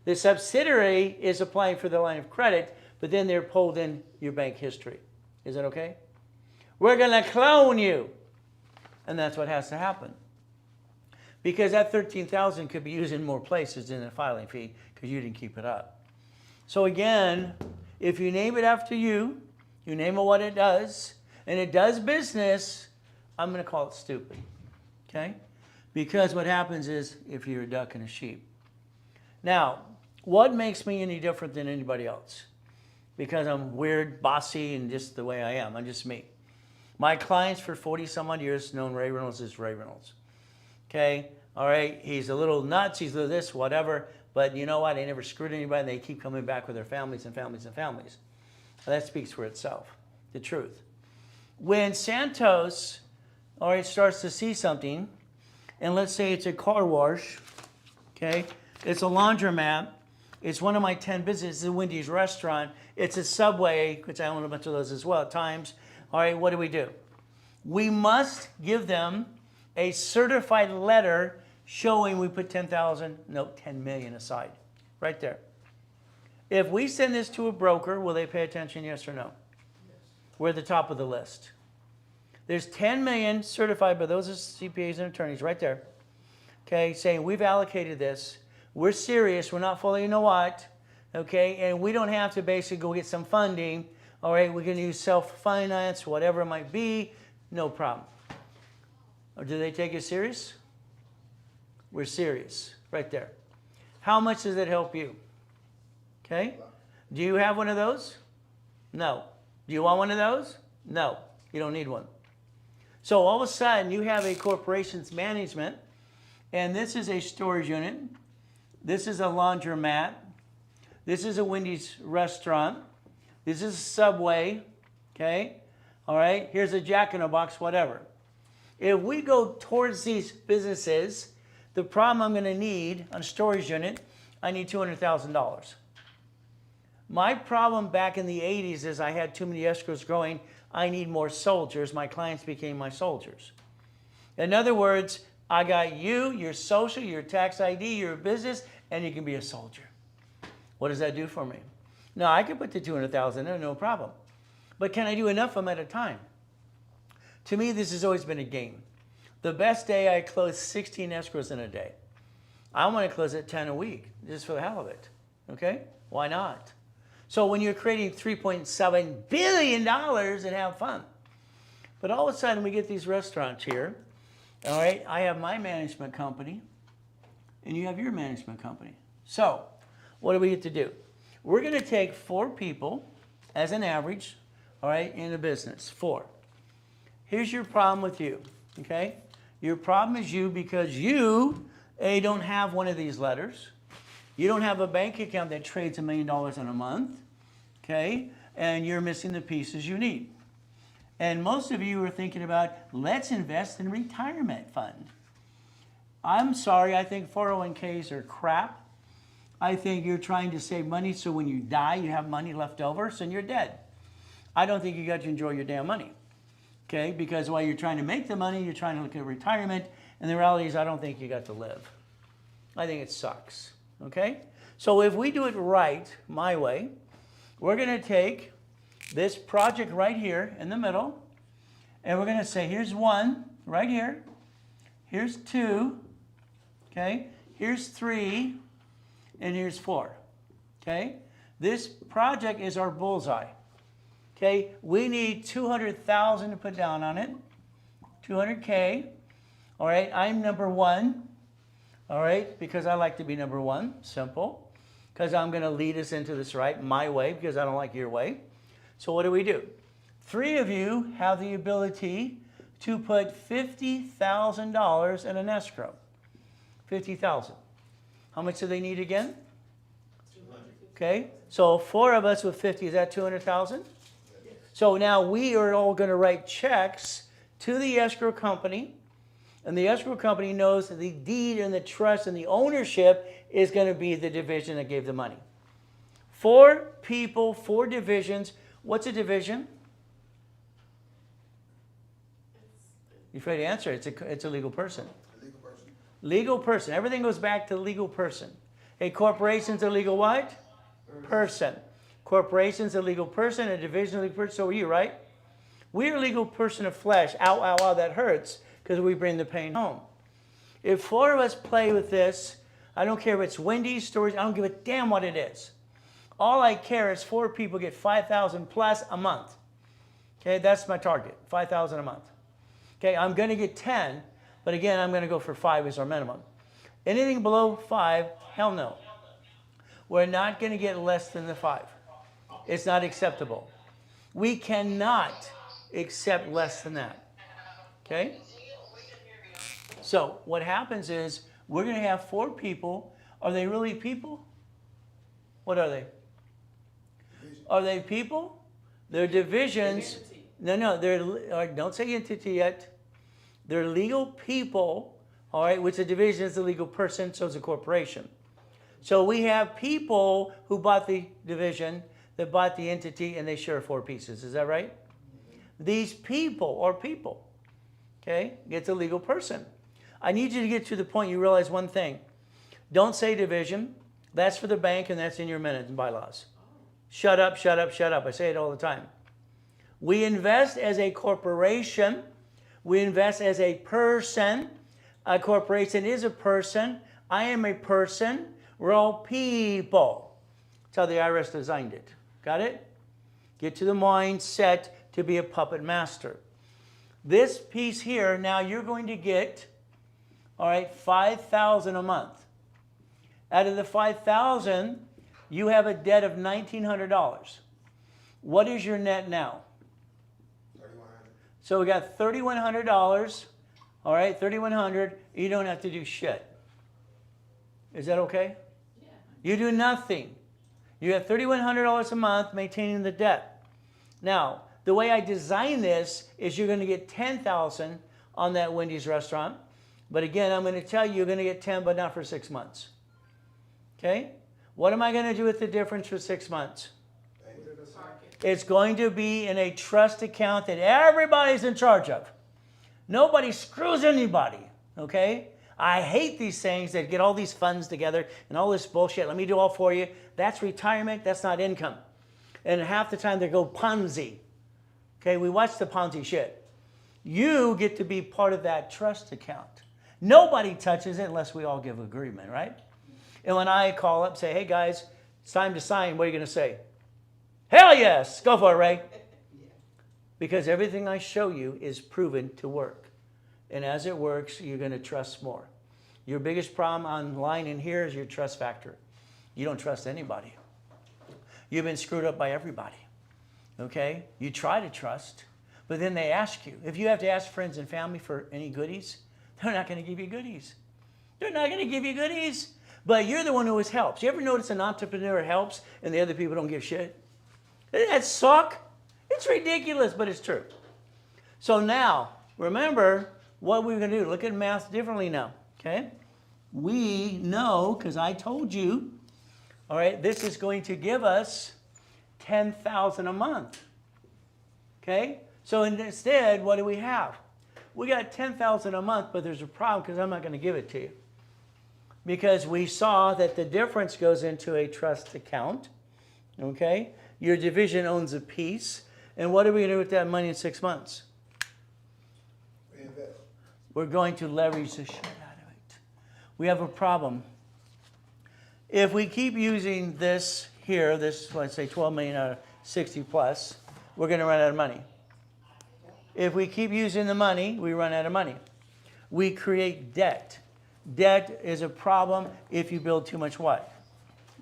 The subsidiary is applying for the line of credit, but then they're pulled in your bank history. Is that okay? We're going to clone you. And that's what has to happen. Because that $13,000 could be used in more places than a filing fee because you didn't keep it up. So again, if you name it after you name it what it does, and it does business, I'm going to call it stupid. Okay? Because what happens is if you're a duck and a sheep. Now, what makes me any different than anybody else? Because I'm weird, bossy, and just the way I am. I'm just me. My clients for 40 some odd years known Ray Reynolds as Ray Reynolds. Okay, all right, he's a little nuts, he's a little this, whatever, but you know what? They never screwed anybody, and they keep coming back with their families and families and families. Well, that speaks for itself, the truth. When Santos, all right, starts to see something, and let's say it's a car wash, okay, it's a laundromat, it's one of my 10 businesses, a Wendy's restaurant, it's a Subway, which I own a bunch of those as well at times. All right, what do? We must give them a certified letter showing we put 10,000, no, 10 million aside, right there. If we send this to a broker, will they pay attention, yes or no? Yes. We're at the top of the list. There's 10 million certified by those CPAs and attorneys right there, okay, saying we've allocated this. We're serious. We're not fully, you know what, okay, and we don't have to basically go get some funding. All right, we're going to use self-finance, whatever it might be, no problem. Or do they take it serious? We're serious, right there. How much does it help you? Okay? Do you have one of those? No. Do you want one of those? No. You don't need one. So all of a sudden, you have a corporation's management, and this is a storage unit. This is a laundromat. This is a Wendy's restaurant. This is a Subway, okay? All right, here's a Jack in the Box, whatever. If we go towards these businesses, the problem I'm going to need on a storage unit, I need $200,000. My problem back in the 80s is I had too many escrows growing. I need more soldiers. My clients became my soldiers. In other words, I got you, your social, your tax ID, your business, and you can be a soldier. What does that do for me? Now, I can put the $200,000 in, no problem. But can I do enough of them at a time? To me, this has always been a game. The best day, I close 16 escrows in a day. I want to close at 10 a week, just for the hell of it. Okay? Why not? So when you're creating $3.7 billion and have fun. But all of a sudden, we get these restaurants here. All right? I have my management company. and you have your management company. So what do we get to do? We're going to take 4 people as an average, all right, in a business. 4. Here's your problem with you, okay? Your problem is you because you, A, don't have one of these letters. You don't have a bank account that trades $1 million in a month, okay? And you're missing the pieces you need. And most of you are thinking about, let's invest in retirement fund. I'm sorry, I think 401ks are crap. I think you're trying to save money so when you die, you have money left over, so you're dead. I don't think you got to enjoy your damn money, okay? Because while you're trying to make the money, you're trying to look at retirement, and the reality is I don't think you got to live. I think it sucks, okay? So if we do it right, my way, we're going to take this project right here in the middle, and we're going to say, here's 1 right here, here's 2, okay, here's 3, and here's 4, okay? This project is our bullseye, okay? We need 200,000 to put down on it, 200K, all right? I'm number 1, all right, because I like to be number 1, simple, because I'm going to lead us into this right, my way, because I don't like your way. So what do? 3 of you have the ability to put $50,000 in an escrow. 50,000. How much do they need again? 200. Okay, so 4 of us with 50, is that 200,000? Yes. So now we are all going to write checks to the escrow company, and the escrow company knows that the deed and the trust and the ownership is going to be the division that gave the money. 4 people, 4 divisions. What's a division? You're afraid to answer. It's a legal person. A legal person. Legal person. Everything goes back to legal person. A corporation's a legal what? Person. Corporation's a legal person. A division is a legal person. So are you, right? We're a legal person of flesh. Ow, ow, ow, that hurts because we bring the pain home. If 4 of us play with this, I don't care if it's Wendy's, Stories, I don't give a damn what it is. All I care is 4 people get 5,000 plus a month. Okay, that's my target, 5,000 a month. Okay, I'm going to get 10, but again, I'm going to go for 5 as our minimum. Anything below 5, hell no. We're not going to get less than the 5. It's not acceptable. We cannot accept less than that. Okay? So what happens is we're going to have 4 people. Are they really people? What are they? Are they people? They're divisions. No, don't say entity yet. They're legal people, all right, which a division is a legal person, so is a corporation. So we have people who bought the division, that bought the entity, and they share 4 pieces. Is that right? These people are people, okay? It's a legal person. I need you to get to the point you realize one thing. Don't say division. That's for the bank, and that's in your minutes and bylaws. Shut up, shut up, shut up. I say it all the time. We invest as a corporation. We invest as a person. A corporation is a person. I am a person. We're all people. That's how the IRS designed it. Got it? Get to the mindset to be a puppet master. This piece here, now you're going to get, all right, 5,000 a month. Out of the 5,000, you have a debt of $1,900. What is your net now? $3,100. So we got $3,100. All right, $3,100. You don't have to do shit. Is that okay? Yeah. You do nothing. You have $3,100 a month maintaining the debt. Now, the way I design this is you're going to get $10,000 on that Wendy's restaurant. But again, I'm going to tell you, you're going to get 10, but not for 6 months. Okay? What am I going to do with the difference for 6 months? It's going to be in a trust account that everybody's in charge of. Nobody screws anybody. Okay? I hate these things that get all these funds together and all this bullshit. Let me do all for you. That's retirement. That's not income. And half the time they go Ponzi. Okay? We watch the Ponzi shit. You get to be part of that trust account. Nobody touches it unless we all give agreement, right? And when I call up, say, hey guys, it's time to sign, what are you going to say? Hell yes, go for it, Ray. Because everything I show you is proven to work. And as it works, you're going to trust more. Your biggest problem online and here is your trust factor. You don't trust anybody. You've been screwed up by everybody. Okay? You try to trust, but then they ask you. If you have to ask friends and family for any goodies, they're not going to give you goodies. They're not going to give you goodies. But you're the one who always helps. You ever notice an entrepreneur helps and the other people don't give shit? Doesn't that suck? It's ridiculous, but it's true. So now, remember what we're going to do. Look at math differently now. Okay? We know, because I told you, all right, this is going to give us $10,000 a month. Okay? So instead, what do we have? We got $10,000 a month, but there's a problem because I'm not going to give it to you. Because we saw that the difference goes into a trust account. Okay? Your division owns a piece. And what are we going to do with that money in 6 months? Reinvest. We're going to leverage the shit out of it. We have a problem. If we keep using this here, this, let's say 12 million out of 60 plus, we're going to run out of money. If we keep using the money, we run out of money. We create debt. Debt is a problem if you build too much what?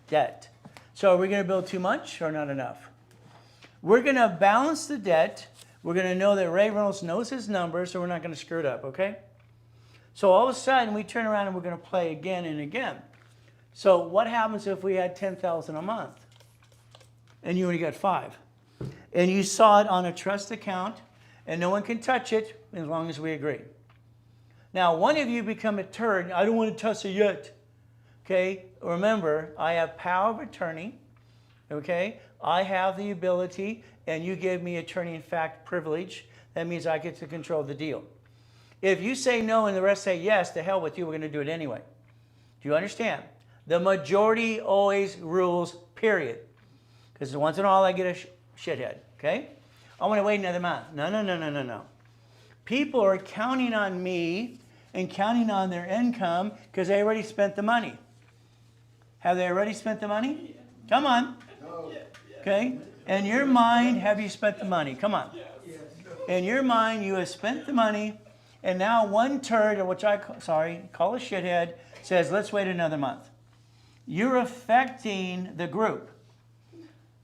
Debt. So are we going to build too much or not enough? We're going to balance the debt. We're going to know that Ray Reynolds knows his numbers, so we're not going to screw it up, okay? So all of a sudden, we turn around and we're going to play again and again. So what happens if we had $10,000 a month and you only got 5? And you saw it on a trust account and no one can touch it as long as we agree. Now, one of you become a turd. I don't want to touch it yet. Okay? Remember, I have power of attorney. Okay? I have the ability, and you give me attorney-in-fact privilege. That means I get to control the deal. If you say no and the rest say yes, to hell with you, we're going to do it anyway. Do you understand? The majority always rules, period. Because once in a while I get a shithead. Okay? I want to wait another month. No. People are counting on me and counting on their income because they already spent the money. Have they already spent the money? Come on. Okay? In your mind, have you spent the money? Come on. In your mind, you have spent the money, and now one turd, or which I call a shithead, says, let's wait another month. You're affecting the group.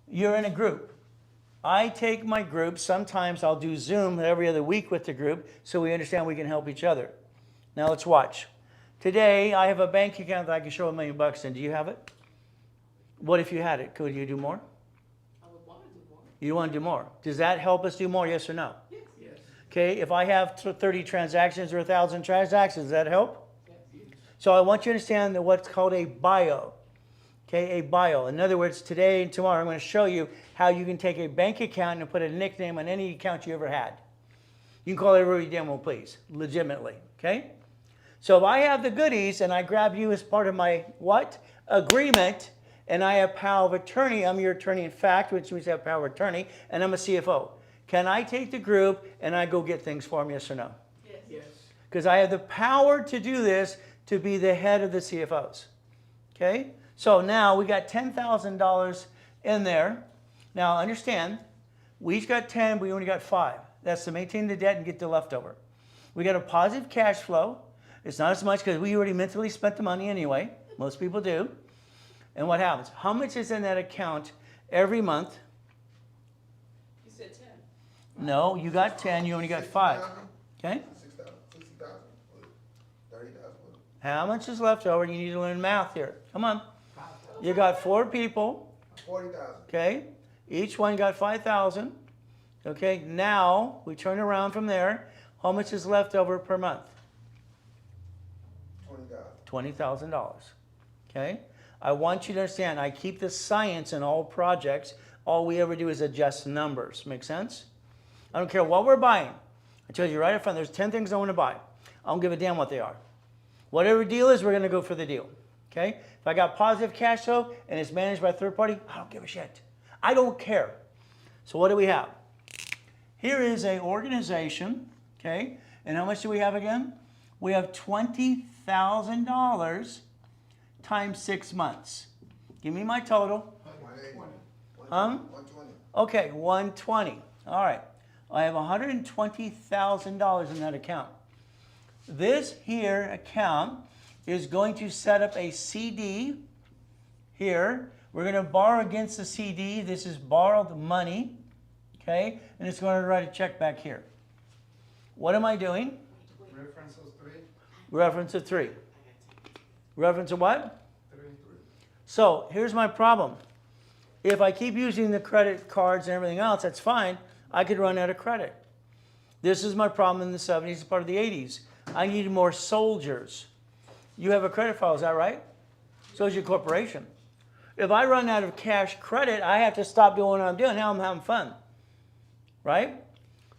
You're in a group. I take my group. Sometimes I'll do Zoom every other week with the group so we understand we can help each other. Now let's watch. Today, I have a bank account that I can show $1 million in. Do you have it? What if you had it? Could you do more? I would want to do more. You want to do more. Does that help us do more, yes or no? Yes. Okay, if I have 30 transactions or 1,000 transactions, does that help? Yes. So I want you to understand that what's called a bio. Okay, a bio. In other words, today and tomorrow I'm going to show you how you can take a bank account and put a nickname on any account you ever had. You can call it whatever you damn well please, legitimately. Okay? So if I have the goodies and I grab you as part of my what? Agreement, and I have power of attorney, I'm your attorney in fact, which means I have power of attorney, and I'm a CFO. Can I take the group and I go get things for them, yes or no? Yes. Because I have the power to do this, to be the head of the CFOs. Okay? So now we got $10,000 in there. Now understand, we each got 10, we only got 5. That's to maintain the debt and get the leftover. We got a positive cash flow. It's not as much because we already mentally spent the money anyway. Most people do. And what happens? How much is in that account every month? You said 10. No, you got 10, you only got 5. Okay? 6,000, 60,000, 30,000. How much is left over? You need to learn math here. Come on. You got 4 people. 40,000. Okay? Each one got 5,000. Okay? Now, we turn around from there. How much is left over per month? 20,000. $20,000. Okay? I want you to understand, I keep the science in all projects. All we ever do is adjust numbers. Make sense? I don't care what we're buying. I tell you right up front, there's 10 things I want to buy. I don't give a damn what they are. Whatever deal is, we're going to go for the deal. Okay? If I got positive cash flow and it's managed by a third party, I don't give a shit. I don't care. So what do we have? Here is an organization. Okay? And how much do we have again? We have $20,000 times 6 months. Give me my total. 120. Okay, 120. All right. I have $120,000 in that account. This here account is going to set up a CD here. We're going to borrow against the CD. This is borrowed money, okay? And it's going to write a check back here. What am I doing? Reference of 3. Reference of 3. Reference of what? 3. So here's my problem. If I keep using the credit cards and everything else, that's fine. I could run out of credit. This is my problem in the 70s, part of the 80s. I needed more soldiers. You have a credit file, is that right? So is your corporation. If I run out of cash credit, I have to stop doing what I'm doing. Now I'm having fun, right?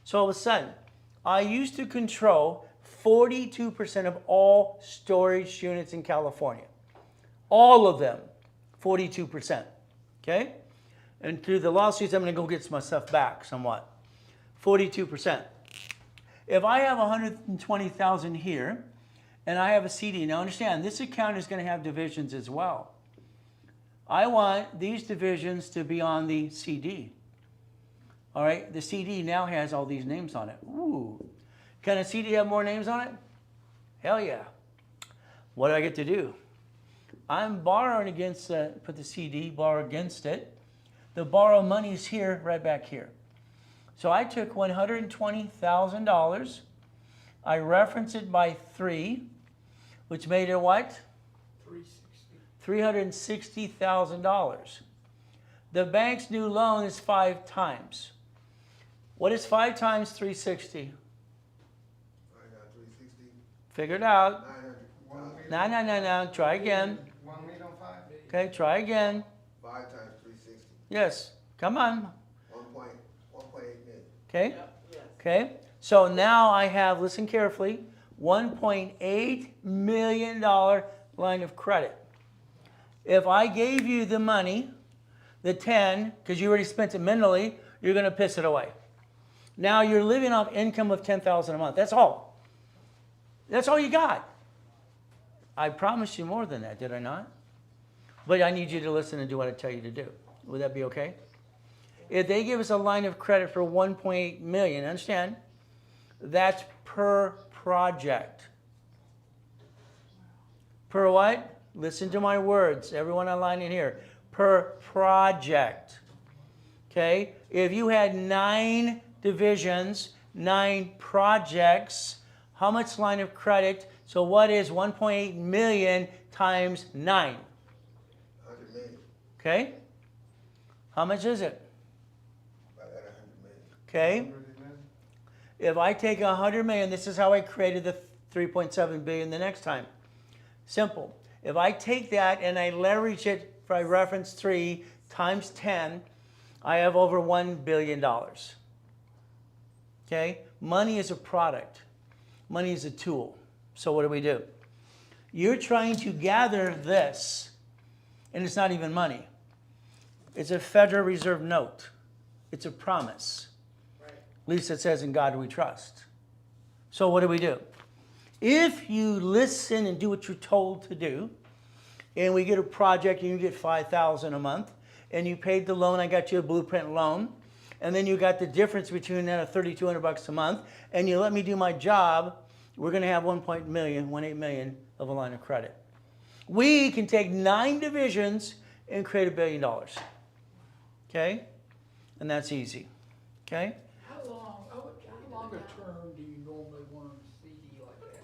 So all of a sudden, I used to control 42% of all storage units in California. All of them, 42%, okay? And through the lawsuits, I'm going to go get my stuff back somewhat. 42%. If I have 120,000 here, and I have a CD, now understand, this account is going to have divisions as well. I want these divisions to be on the CD. All right, the CD now has all these names on it. Ooh, can a CD have more names on it? Hell yeah. What do I get to do? I'm borrowing against, put the CD, borrow against it. The borrow money is here, right back here. So I took $120,000. I referenced it by 3, which made it what? $360,000. The bank's new loan is 5 times. What is 5 times 360? I got 360. Figure it out. 900. No. Try again. 1,000,005. Okay, try again. 5 times 360. Yes, come on. 1.8 million. Okay, Yep, yes. okay. So now I have, listen carefully, $1.8 million line of credit. If I gave you the money, the 10, because you already spent it mentally, you're going to piss it away. Now you're living off income of $10,000 a month. That's all. That's all you got. I promised you more than that, did I not? But I need you to listen and do what I tell you to do. Would that be okay? If they give us a line of credit for 1.8 million, understand, that's per project. Per what? Listen to my words, everyone online in here. Per project. Okay? If you had 9 divisions, 9 projects, how much line of credit? So what is 1.8 million times 9? 100 million. Okay? How much is it? About that 100 million. Okay? 100 million. If I take 100 million, this is how I created the 3.7 billion the next time. Simple. If I take that and I leverage it by reference 3 times 10, I have over $1 billion. Okay? Money is a product. Money is a tool. So what do? You're trying to gather this, and it's not even money. It's a Federal Reserve note. It's a promise. Right. At least it says, in God we trust. So what do? If you listen and do what you're told to do, and we get a project and you get $5,000 a month, and you paid the loan, I got you a blueprint loan, and then you got the difference between that of $3,200 a month, and you let me do my job, we're going to have 1.8 million of a line of credit. We can take 9 divisions and create $1 billion. Okay? And that's easy. Okay? How long a term do you normally want a CD like that?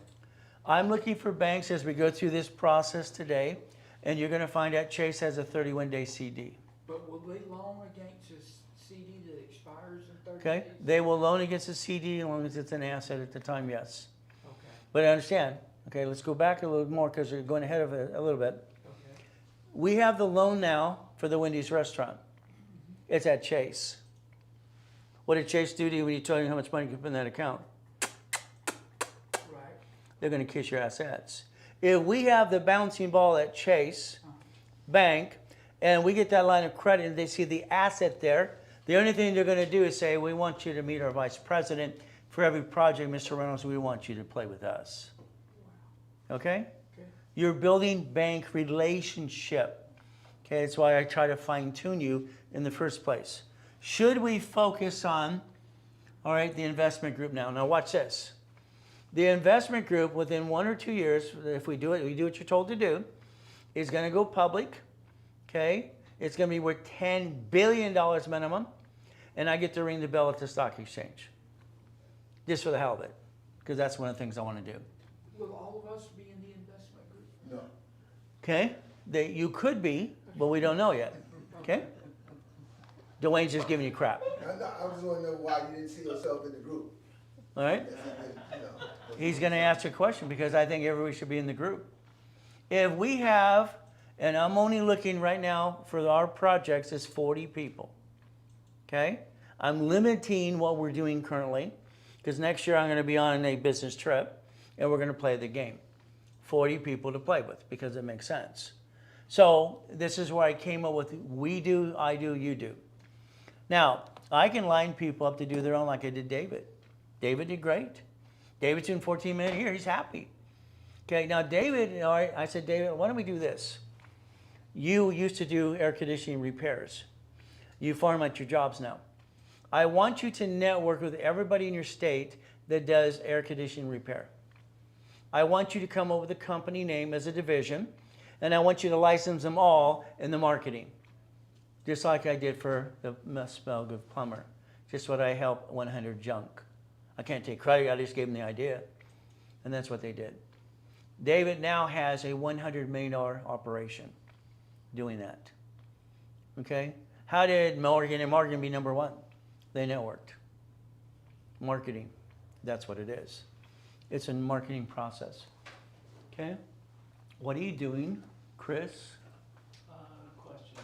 I'm looking for banks as we go through this process today, and you're going to find out Chase has a 31-day CD. But will they loan against a CD that expires in 30 Okay? days? They will loan against a CD as long as it's an asset at the time, yes. Okay, But I understand. Okay, let's go back a little more because we're going ahead of it a little bit. okay. We have the loan now for the Wendy's restaurant. It's at Chase. What did Chase do to you when you told you how much money you could put in that account? Right. They're going to kiss your assets. If we have the bouncing ball at Chase Bank and we get that line of credit and they see the asset there, the only thing they're going to do is say, we want you to meet our vice president. For every project, Mr. Reynolds, we want you to play with us. Okay? Okay. You're building bank relationship. Okay, that's why I try to fine tune you in the first place. Should we focus on, all right, the investment group now? Now watch this. The investment group, within 1 or 2 years, if we do it, we do what you're told to do, is going to go public. Okay? It's going to be worth $10 billion minimum. And I get to ring the bell at the stock exchange. Just for the hell of it. Because that's one of the things I want to do. Will all of us be in the investment group? No. Okay? You could be, but we don't know yet. Okay? Dwayne's just giving you crap. I just want to know why you didn't see yourself in the group. All right? That's it, you know. He's going to ask a question because I think everybody should be in the group. If we have, and I'm only looking right now for our projects, is 40 people. Okay? I'm limiting what we're doing currently because next year I'm going to be on a business trip and we're going to play the game. 40 people to play with because it makes sense. So this is where I came up with we do, I do, you do. Now, I can line people up to do their own like I did David. David did great. David's doing 14 minutes here. He's happy. Okay, now David, all right, I said, David, why don't we do this? You used to do air conditioning repairs. You farm at your jobs now. I want you to network with everybody in your state that does air conditioning repair. I want you to come up with a company name as a division, and I want you to license them all in the marketing. Just like I did for the Muskmelga plumber. Just what I helped 100 junk. I can't take credit, I just gave them the idea. And that's what they did. David now has a $100 million operation doing that. Okay? How did Morgan and Morgan be number one? They networked. Marketing. That's what it is. It's a marketing process. Okay? What are you doing, Chris? Question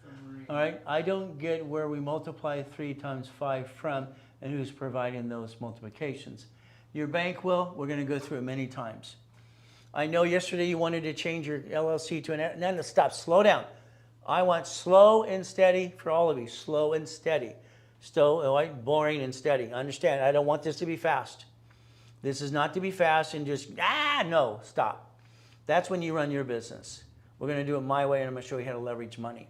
from Marie. All right, I don't get where we multiply 3 times 5 from and who's providing those multiplications. Your bank will, we're going to go through it many times. I know yesterday you wanted to change your LLC to an, no, stop, slow down. I want slow and steady for all of you, slow and steady. Still, boring and steady. Understand, I don't want this to be fast. This is not to be fast and just, no, stop. That's when you run your business. We're going to do it my way, and I'm going to show you how to leverage money.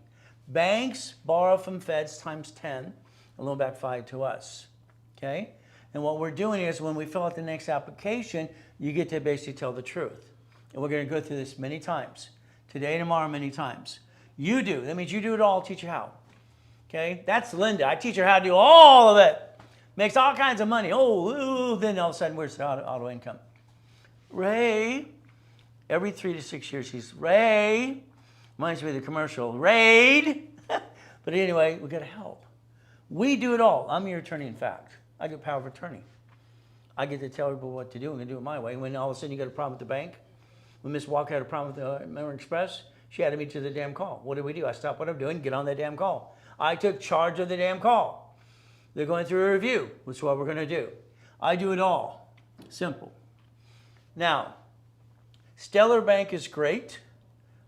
Banks borrow from feds times 10 and loan back 5 to us. Okay? And what we're doing is when we fill out the next application, you get to basically tell the truth. And we're going to go through this many times. Today, tomorrow, many times. You do. That means you do it all. I'll teach you how. Okay? That's Linda. I teach her how to do all of it. Makes all kinds of money. Oh, then all of a sudden, where's the auto income? Ray, every 3 to 6 years, he's Ray. Reminds me of the commercial. Raid. But anyway, we got to help. We do it all. I'm your attorney, in fact. I get power of attorney. I get to tell people what to do. I'm going to do it my way. When all of a sudden you got a problem with the bank, when Miss Walker had a problem with the American Express, she added me to the damn call. What did we do? I stopped what I'm doing, get on that damn call. I took charge of the damn call. They're going through a review, which is what we're going to do. I do it all. Simple. Now, Stellar Bank is great.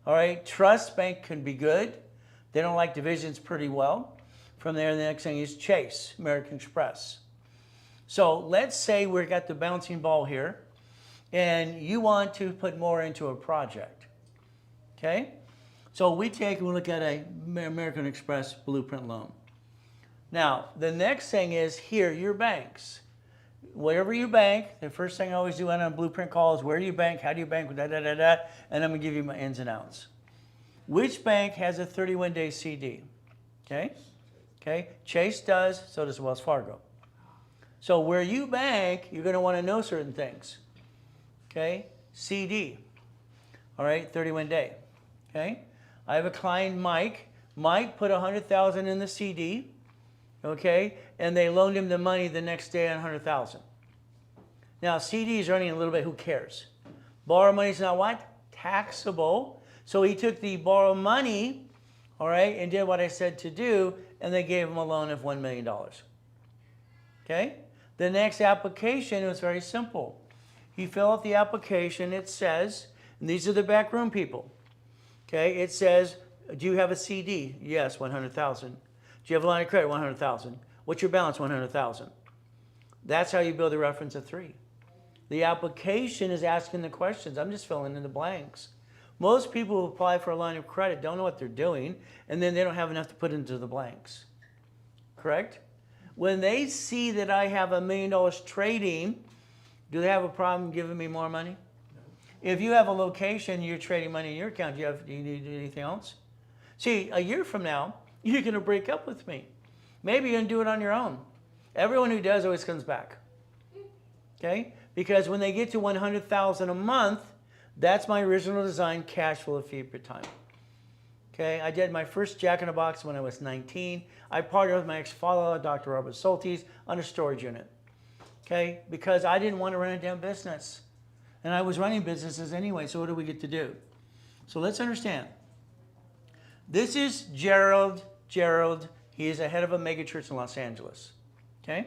All right, Trust Bank can be good. They don't like divisions pretty well. From there, the next thing is Chase, American Express. So let's say we've got the bouncing ball here, and you want to put more into a project. Okay? So we take and we look at a American Express blueprint loan. Now, the next thing is here, your banks. Wherever you bank, the first thing I always do on a blueprint call is where do you bank, how do you bank, and I'm going to give you my ins and outs. Which bank has a 31-day CD? Okay? Okay? Chase does, so does Wells Fargo. So where you bank, you're going to want to know certain things. Okay? CD. All right? 31-day. Okay? I have a client, Mike. Mike put $100,000 in the CD. Okay? And they loaned him the money the next day on $100,000. Now, CDs are earning a little bit. Who cares? Borrow money is not what? Taxable. So he took the borrowed money, all right, and did what I said to do, and they gave him a loan of $1 million. Okay? The next application was very simple. You fill out the application. It says, and these are the backroom people. Okay? It says, do you have a CD? Yes, $100,000. Do you have a line of credit? $100,000. What's your balance? $100,000. That's how you build a reference of 3. The application is asking the questions. I'm just filling in the blanks. Most people who apply for a line of credit don't know what they're doing, and then they don't have enough to put into the blanks. Correct? When they see that I have $1 million trading, Do they have a problem giving me more money? If you have a location, you're trading money in your account, do you need to do anything else? See, a year from now, you're going to break up with me. Maybe you're going to do it on your own. Everyone who does always comes back. Okay? Because when they get to $100,000 a month, that's my original design cash flow fee per time. Okay? I did my first Jack in the Box when I was 19. I partnered with my ex-father, Dr. Robert Soltis, on a storage unit. Okay? Because I didn't want to run a damn business. And I was running businesses anyway, so what do we get to do? So let's understand. This is Gerald. Gerald, he is the head of a mega church in Los Angeles. Okay?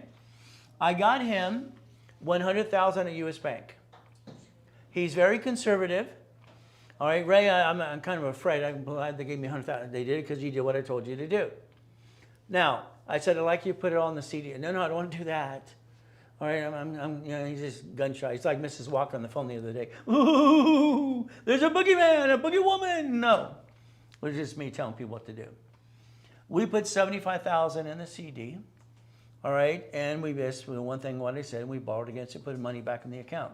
I got him $100,000 at US Bank. He's very conservative. All right, Ray, I'm kind of afraid. I'm glad they gave me $100,000. They did it because you did what I told you to do. Now, I said, I'd like you to put it all in the CD. No, I don't want to do that. All right, you know, he's just gun shy. He's like Mrs. Walker on the phone the other day. Ooh, there's a boogeyman, a boogie woman. No, it was just me telling people what to do. We put $75,000 in the CD, all right, and we missed one thing what I said, and we borrowed against it, put money back in the account.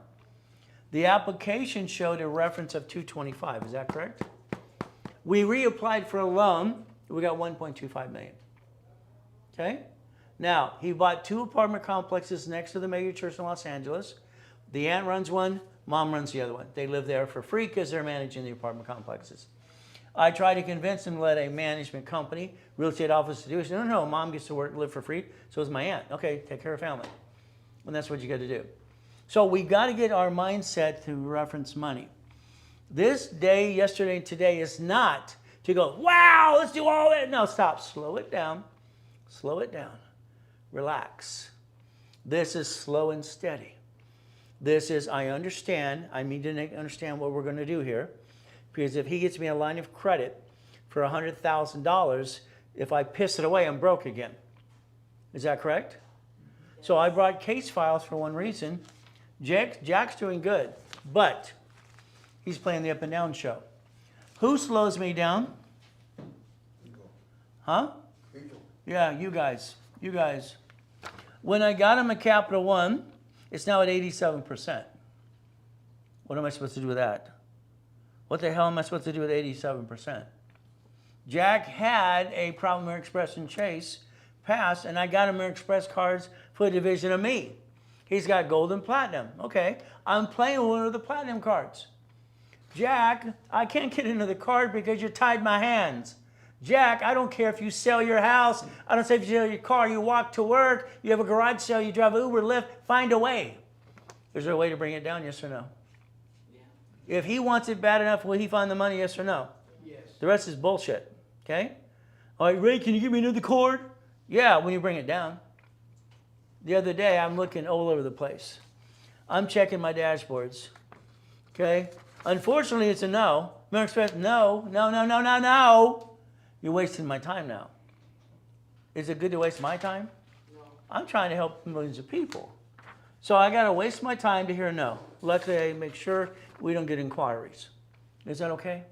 The application showed a reference of 225, is that correct? We reapplied for a loan, we got 1.25 million, okay? Now, he bought 2 apartment complexes next to the mega church in Los Angeles. The aunt runs one, mom runs the other one. They live there for free because they're managing the apartment complexes. I tried to convince him to let a management company, real estate office to do it. He said, no, mom gets to work, live for free. So is my aunt. Okay, take care of family. And that's what you got to do. So we got to get our mindset to reference money. This day, yesterday, and today is not to go, wow, let's do all that. No, stop. Slow it down. Slow it down. Relax. This is slow and steady. This is, I understand. I need to understand what we're going to do here. Because if he gets me a line of credit for $100,000, if I piss it away, I'm broke again. Is that correct? Yes. So I brought case files for one reason. Jack's doing good, but he's playing the up and down show. Who slows me down? Huh? Yeah, you guys. You guys. When I got him a Capital One, it's now at 87%. What am I supposed to do with that? What the hell am I supposed to do with 87%? Jack had a problem American Express and Chase pass, and I got American Express cards for a division of me. He's got gold and platinum. Okay, I'm playing with one of the platinum cards. Jack, I can't get into the card because you tied my hands. Jack, I don't care if you sell your house. I don't care if you sell your car. You walk to work. You have a garage sale. You drive Uber, Lyft. Find a way. Is there a way to bring it down, yes or no? Yeah. If he wants it bad enough, will he find the money, yes or no? Yes. The rest is bullshit, okay? All right, Ray, can you give me another card? Yeah, when you bring it down. The other day, I'm looking all over the place. I'm checking my dashboards, okay? Unfortunately, it's a no. American Express, no. You're wasting my time now. Is it good to waste my time? No. I'm trying to help millions of people. So I got to waste my time to hear no. Luckily, I make sure we don't get inquiries. Is that okay?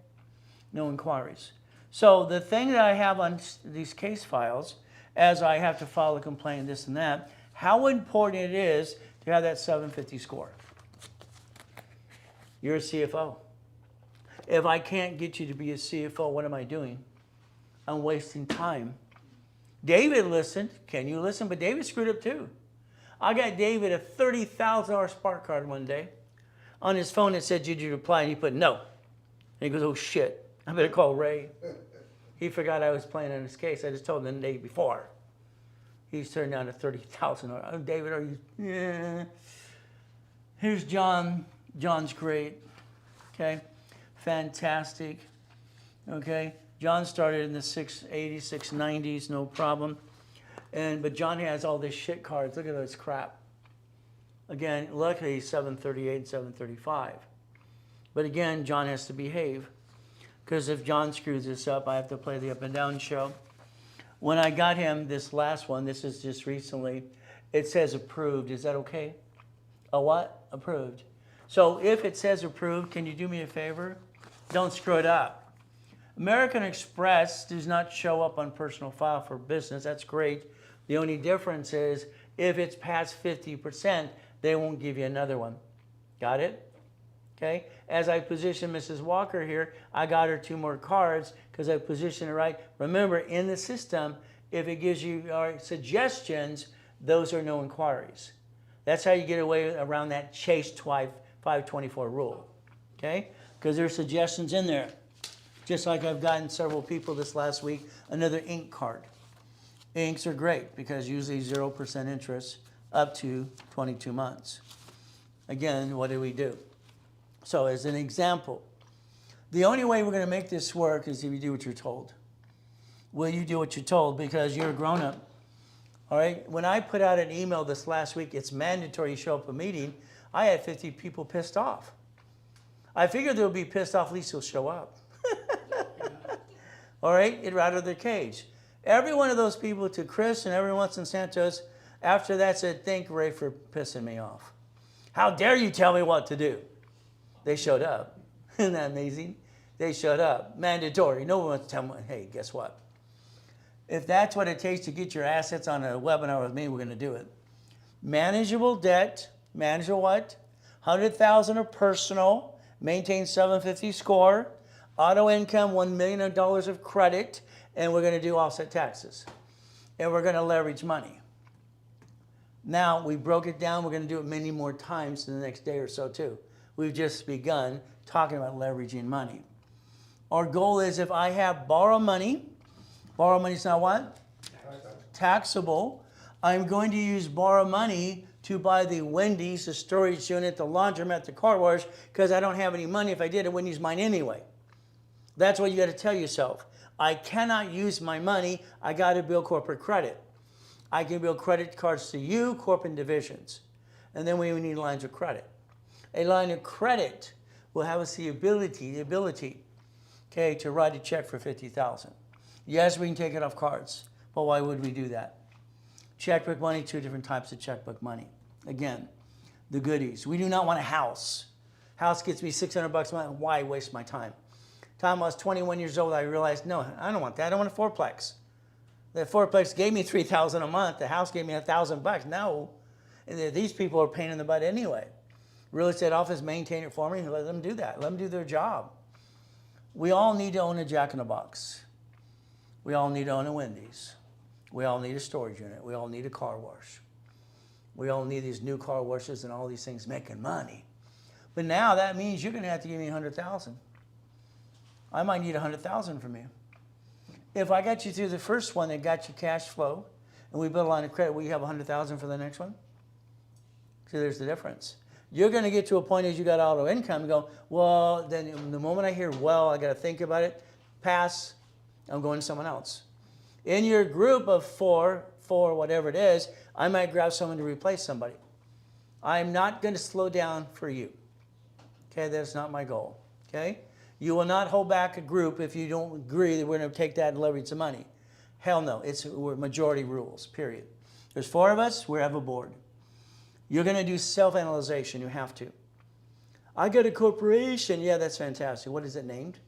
No inquiries. So the thing that I have on these case files, as I have to file a complaint, this and that, how important it is to have that 750 score. You're a CFO. If I can't get you to be a CFO, what am I doing? I'm wasting time. David listened. Can you listen? But David screwed up too. I got David a $30,000 Spark card one day. On his phone it said, did you reply? And he put no. And he goes, oh shit, I better call Ray. He forgot I was playing on his case. I just told him the day before. He's turned down to $30,000. Oh, David, are you? Yeah. Here's John. John's great. Okay. Fantastic. Okay. John started in the 680s, 690s, no problem. But John has all these shit cards. Look at this crap. Again, luckily he's 738 and 735. But again, John has to behave. Because if John screws this up, I have to play the up and down show. When I got him this last one, this is just recently, it says approved. Is that okay? A what? Approved. So if it says approved, can you do me a favor? Don't screw it up. American Express does not show up on personal file for business. That's great. The only difference is if it's past 50%, they won't give you another one. Got it? Okay. As I position Mrs. Walker here, I got her 2 more cards because I positioned it right. Remember, in the system, if it gives you suggestions, those are no inquiries. That's how you get away around that Chase 524 rule. Okay? Because there's suggestions in there. Just like I've gotten several people this last week, another ink card. Inks are great because usually 0% interest up to 22 months. Again, what do we do? So as an example, the only way we're going to make this work is if you do what you're told. Will you do what you're told? Because you're a grown-up. All right? When I put out an email this last week, it's mandatory you show up a meeting, I had 50 people pissed off. I figured they'll be pissed off, at least they'll show up. All right? It'd rather their cage. Every one of those people, to Chris and everyone else in Santos, after that said, thank Ray for pissing me off. How dare you tell me what to do? They showed up. Isn't that amazing? They showed up. Mandatory. No one wants to tell me, hey, guess what? If that's what it takes to get your assets on a webinar with me, we're going to do it. Manageable debt. Manageable what? 100,000 of personal. Maintain 750 score. Auto income, $1 million of credit. And we're going to do offset taxes. And we're going to leverage money. Now, we broke it down. We're going to do it many more times in the next day or so, too. We've just begun talking about leveraging money. Our goal is if I have borrow money is not what? Taxable. I'm going to use borrow money to buy the Wendy's, the storage unit, the laundromat, the car wash, because I don't have any money. If I did, I wouldn't use mine anyway. That's what you got to tell yourself. I cannot use my money. I got to build corporate credit. I can build credit cards to you, corporate divisions. And then we need lines of credit. A line of credit will have us the ability, okay, to write a check for $50,000. Yes, we can take it off cards, but why would we do that? Checkbook money, 2 different types of checkbook money. Again, the goodies. We do not want a house. House gets me $600 a month. Why waste my time? Time I was 21 years old, I realized, no, I don't want that. I don't want a fourplex. The fourplex gave me $3,000 a month. The house gave me $1,000. No, and these people are a pain in the butt anyway. Real estate office maintain it for me. Let them do that. Let them do their job. We all need to own a Jack in the Box. We all need to own a Wendy's. We all need a storage unit. We all need a car wash. We all need these new car washes and all these things making money. But now that means you're going to have to give me $100,000. I might need $100,000 from you. If I got you through the first one that got you cash flow, and we built a line of credit, will you have $100,000 for the next one? See, there's the difference. You're going to get to a point as you got auto income and go, well, then the moment I hear, well, I got to think about it, pass, I'm going to someone else. In your group of four, whatever it is, I might grab someone to replace somebody. I'm not going to slow down for you. Okay, that's not my goal. Okay? You will not hold back a group if you don't agree that we're going to take that and leverage some money. Hell no. We're majority rules, period. There's 4 of us. We have a board. You're going to do self-analyzation. You have to. I got a corporation. Yeah, that's fantastic. What is it named?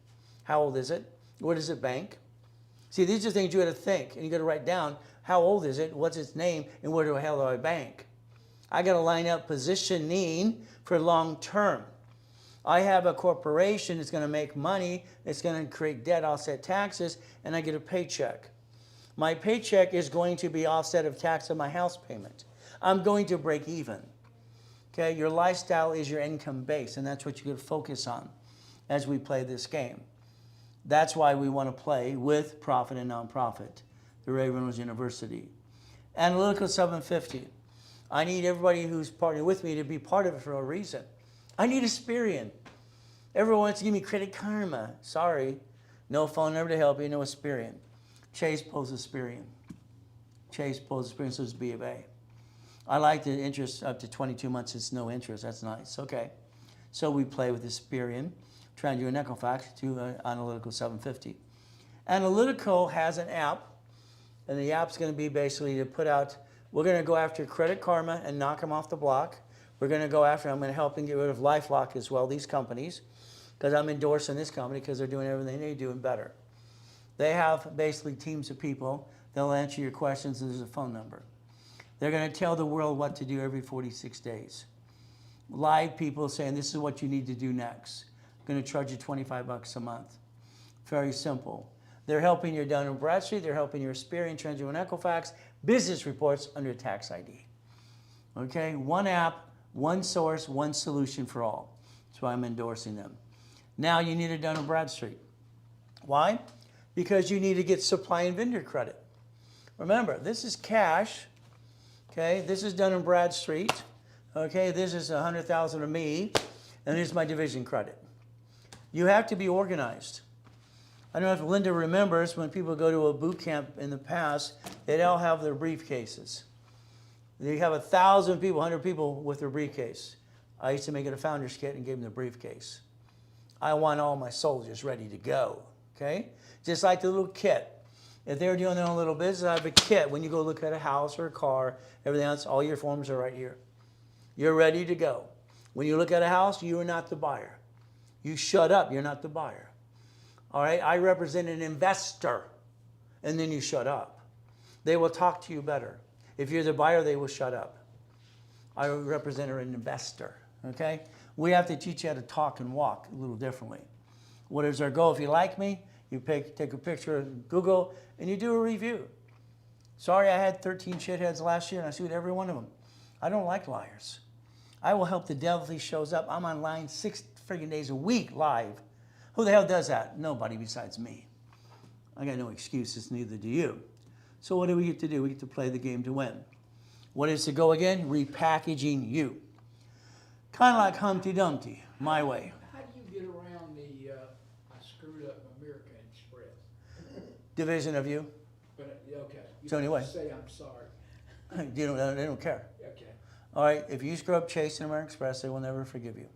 How old is it? Where does it bank? See, these are things you got to think, and you got to write down how old is it, what's its name, and where the hell do I bank? I got to line up positioning for long term. I have a corporation that's going to make money, it's going to create debt, offset taxes, and I get a paycheck. My paycheck is going to be offset of tax of my house payment. I'm going to break even. Okay, your lifestyle is your income base, and that's what you could focus on as we play this game. That's why we want to play with profit and nonprofit, the Ray Reynolds University. Analytical 750. I need everybody who's partnering with me to be part of it for a reason. I need Aspirian. Everyone wants to give me Credit Karma. Sorry, no phone number to help you, no Aspirian. Chase pulls Aspirian. Chase pulls Aspirian, so it's B of A. I like the interest up to 22 months. It's no interest. That's nice. Okay. So we play with Aspirian, trying to do an Equifax to Analytical 750. Analytical has an app, and the app's going to be basically to put out, we're going to go after Credit Karma and knock them off the block. We're going to go after, I'm going to help them get rid of LifeLock as well, these companies, because I'm endorsing this company because they're doing everything they're doing better. They have basically teams of people. They'll answer your questions, and there's a phone number. They're going to tell the world what to do every 46 days. Live people saying this is what you need to do next. Going to charge you $25 a month. Very simple. They're helping your Dun & Bradstreet. They're helping your Experian, Transit, and Equifax business reports under tax ID. Okay, one app, one source, one solution for all. That's why I'm endorsing them. Now you need a Dun & Bradstreet. Why? Because you need to get supply and vendor credit. Remember, this is cash. Okay, this is Dun & Bradstreet. Okay, this is $100,000 of me, and here's my division credit. You have to be organized. I don't know if Linda remembers when people go to a boot camp in the past, they'd all have their briefcases. They have 1,000 people, 100 people with their briefcase. I used to make it a founder's kit and gave them the briefcase. I want all my soldiers ready to go, okay? Just like the little kit. If they were doing their own little business, I have a kit. When you go look at a house or a car, everything else, all your forms are right here. You're ready to go. When you look at a house, you are not the buyer. You shut up, you're not the buyer. All right, I represent an investor, and then you shut up. They will talk to you better. If you're the buyer, they will shut up. I represent an investor, okay? We have to teach you how to talk and walk a little differently. What is our goal? If you like me, you take a picture of Google, and you do a review. Sorry, I had 13 shitheads last year, and I sued every one of them. I don't like liars. I will help the devil if he shows up. I'm online 6 friggin' days a week live. Who the hell does that? Nobody besides me. I got no excuses, neither do you. So what do we get to do? We get to play the game to win. What is the goal again? Repackaging you. Kind of like Humpty Dumpty, my way. How do you get around the, I screwed up American Express? Division of you. But, okay. You So anyway. don't say I'm sorry. They don't care. Okay. All right, if you screw up Chase and American Express, they will never forgive you.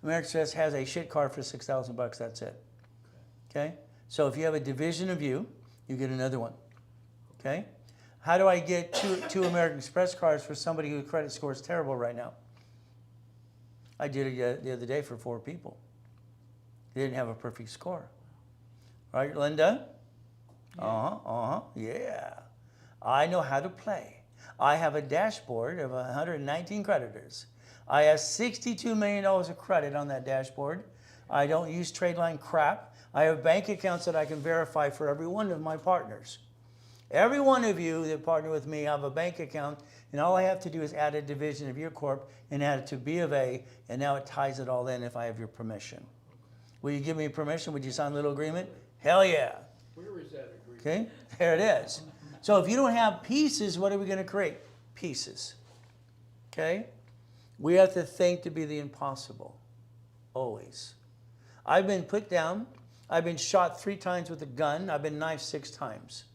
American Express has a shit card for $6,000, that's it. Okay? So if you have a division of you, you get another one. Okay? How do I get two American Express cards for somebody whose credit score is terrible right now? I did it the other day for 4 people. They didn't have a perfect score. Right, Linda? Yeah. I know how to play. I have a dashboard of 119 creditors. I have $62 million of credit on that dashboard. I don't use trade line crap. I have bank accounts that I can verify for every one of my partners. Every one of you that partner with me have a bank account, and all I have to do is add a division of your corp and add it to B of A, and now it ties it all in if I have your permission. Will you give me permission? Would you sign a little agreement? Hell yeah. Where is that agreement? Okay, there it is. So if you don't have pieces, what are we going to create? Pieces. Okay? We have to think to be the impossible. Always. I've been put down. I've been shot 3 times with a gun. I've been knifed 6 times.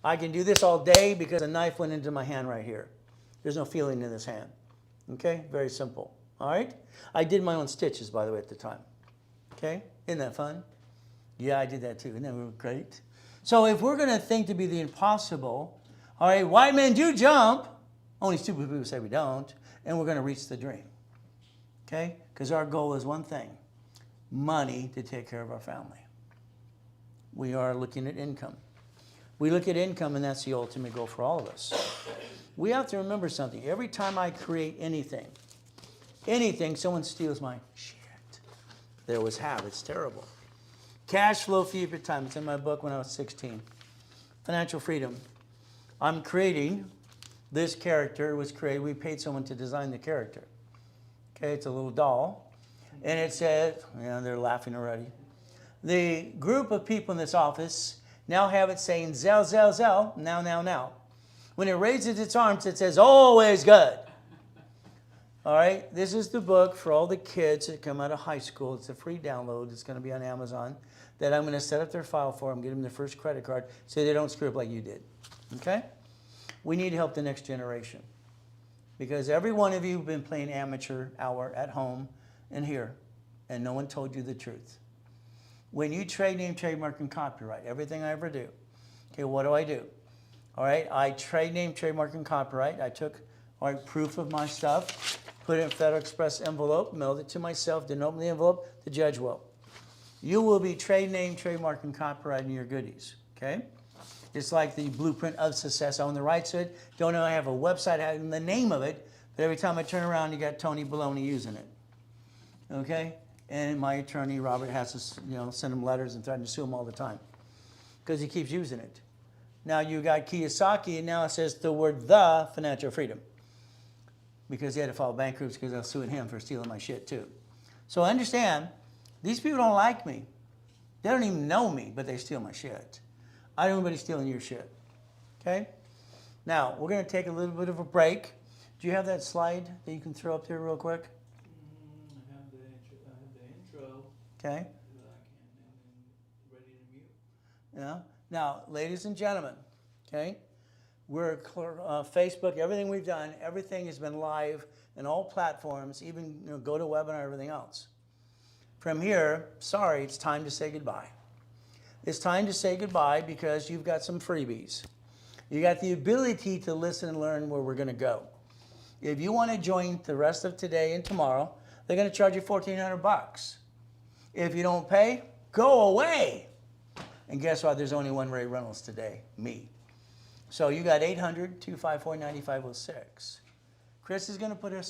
I can do this all day because a knife went into my hand right here. There's no feeling in this hand. Okay? Very simple. All right? I did my own stitches, by the way, at the time. Okay? Isn't that fun? Yeah, I did that too. Isn't that great? So if we're going to think to be the impossible, all right, white men do jump. Only stupid people say we don't. And we're going to reach the dream. Okay? Because our goal is one thing. Money to take care of our family. We are looking at income. We look at income, and that's the ultimate goal for all of us. We have to remember something. Every time I create anything, someone steals my shit. There was habits. Terrible. Cash flow fee per time. It's in my book when I was 16. Financial freedom. I'm creating this character. It was created. We paid someone to design the character. Okay, it's a little doll. And it says, they're laughing already. The group of people in this office now have it saying, Zell, Zell, Zell, now, now, now. When it raises its arms, it says, always good. All right, this is the book for all the kids that come out of high school. It's a free download. It's going to be on Amazon. That I'm going to set up their file for them, get them their first credit card, so they don't screw up like you did. Okay? We need to help the next generation. Because every one of you have been playing amateur hour at home and here, and no one told you the truth. When you trade name, trademark, and copyright, everything I ever do, okay, what do? All right, I trade name, trademark, and copyright. I took proof of my stuff, put it in a Federal Express envelope, mailed it to myself, didn't open the envelope, the judge will. You will be trade name, trademark, and copyright in your goodies, okay? It's like the blueprint of success. I own the rights to it. Don't know I have a website having the name of it, but every time I turn around, you got Tony Baloney using it. Okay? And my attorney, Robert, has to send him letters and threaten to sue him all the time because he keeps using it. Now you got Kiyosaki, and now it says the word "the" financial freedom because he had to file bankruptcy because I was suing him for stealing my shit too. So understand, these people don't like me. They don't even know me, but they steal my shit. I don't want anybody stealing your shit. Okay? Now, we're going to take a little bit of a break. Do you have that slide that you can throw up there real quick? I have the intro. Okay? That I can, and ready to mute. Yeah. Now, ladies and gentlemen, okay, we're Facebook, everything we've done, everything has been live in all platforms, even GoToWebinar, everything else. From here, sorry, it's time to say goodbye. It's time to say goodbye because you've got some freebies. You got the ability to listen and learn where we're going to go. If you want to join the rest of today and tomorrow, they're going to charge you $1,400. If you don't pay, go away. And guess what? There's only one Ray Reynolds today, me. So you got 800-254-9506. Chris is going to put a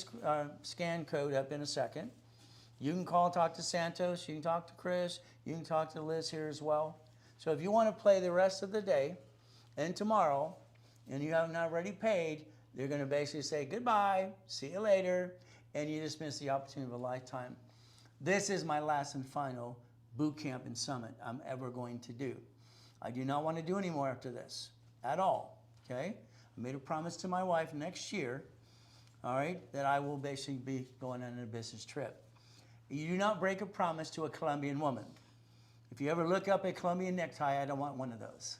scan code up in a second. You can call, talk to Santos. You can talk to Chris. You can talk to Liz here as well. So if you want to play the rest of the day and tomorrow, and you have not already paid, they're going to basically say goodbye, see you later, and you just miss the opportunity of a lifetime. This is my last and final boot camp and summit I'm ever going to do. I do not want to do any more after this at all. Okay? I made a promise to my wife next year, all right, that I will basically be going on a business trip. You do not break a promise to a Colombian woman. If you ever look up a Colombian necktie, I don't want one of those.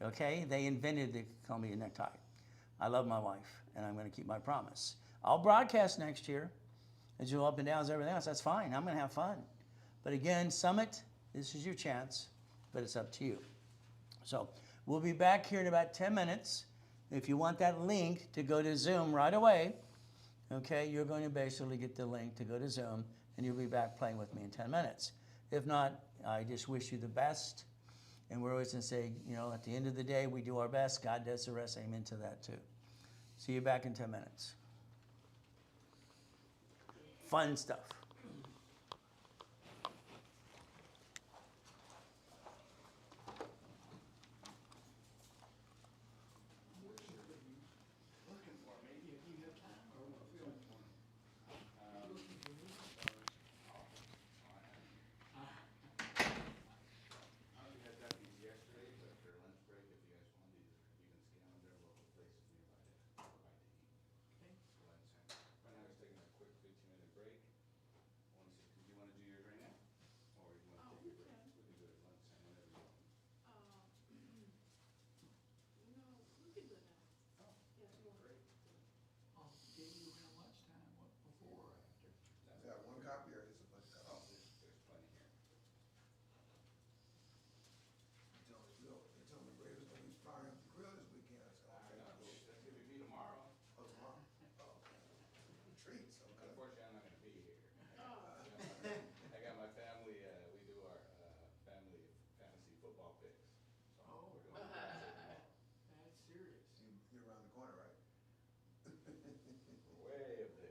Okay? They invented the Colombian necktie. I love my wife, and I'm going to keep my promise. I'll broadcast next year. As you go up and downs, everything else, that's fine. I'm going to have fun. But again, Summit, this is your chance, but it's up to you. So we'll be back here in about 10 minutes. If you want that link to go to Zoom right away, okay, you're going to basically get the link to go to Zoom, and you'll be back playing with me in 10 minutes. If not, I just wish you the best. And we're always going to say, at the end of the day, we do our best. God does the rest. Amen to that too. See you back in 10 minutes. Fun stuff.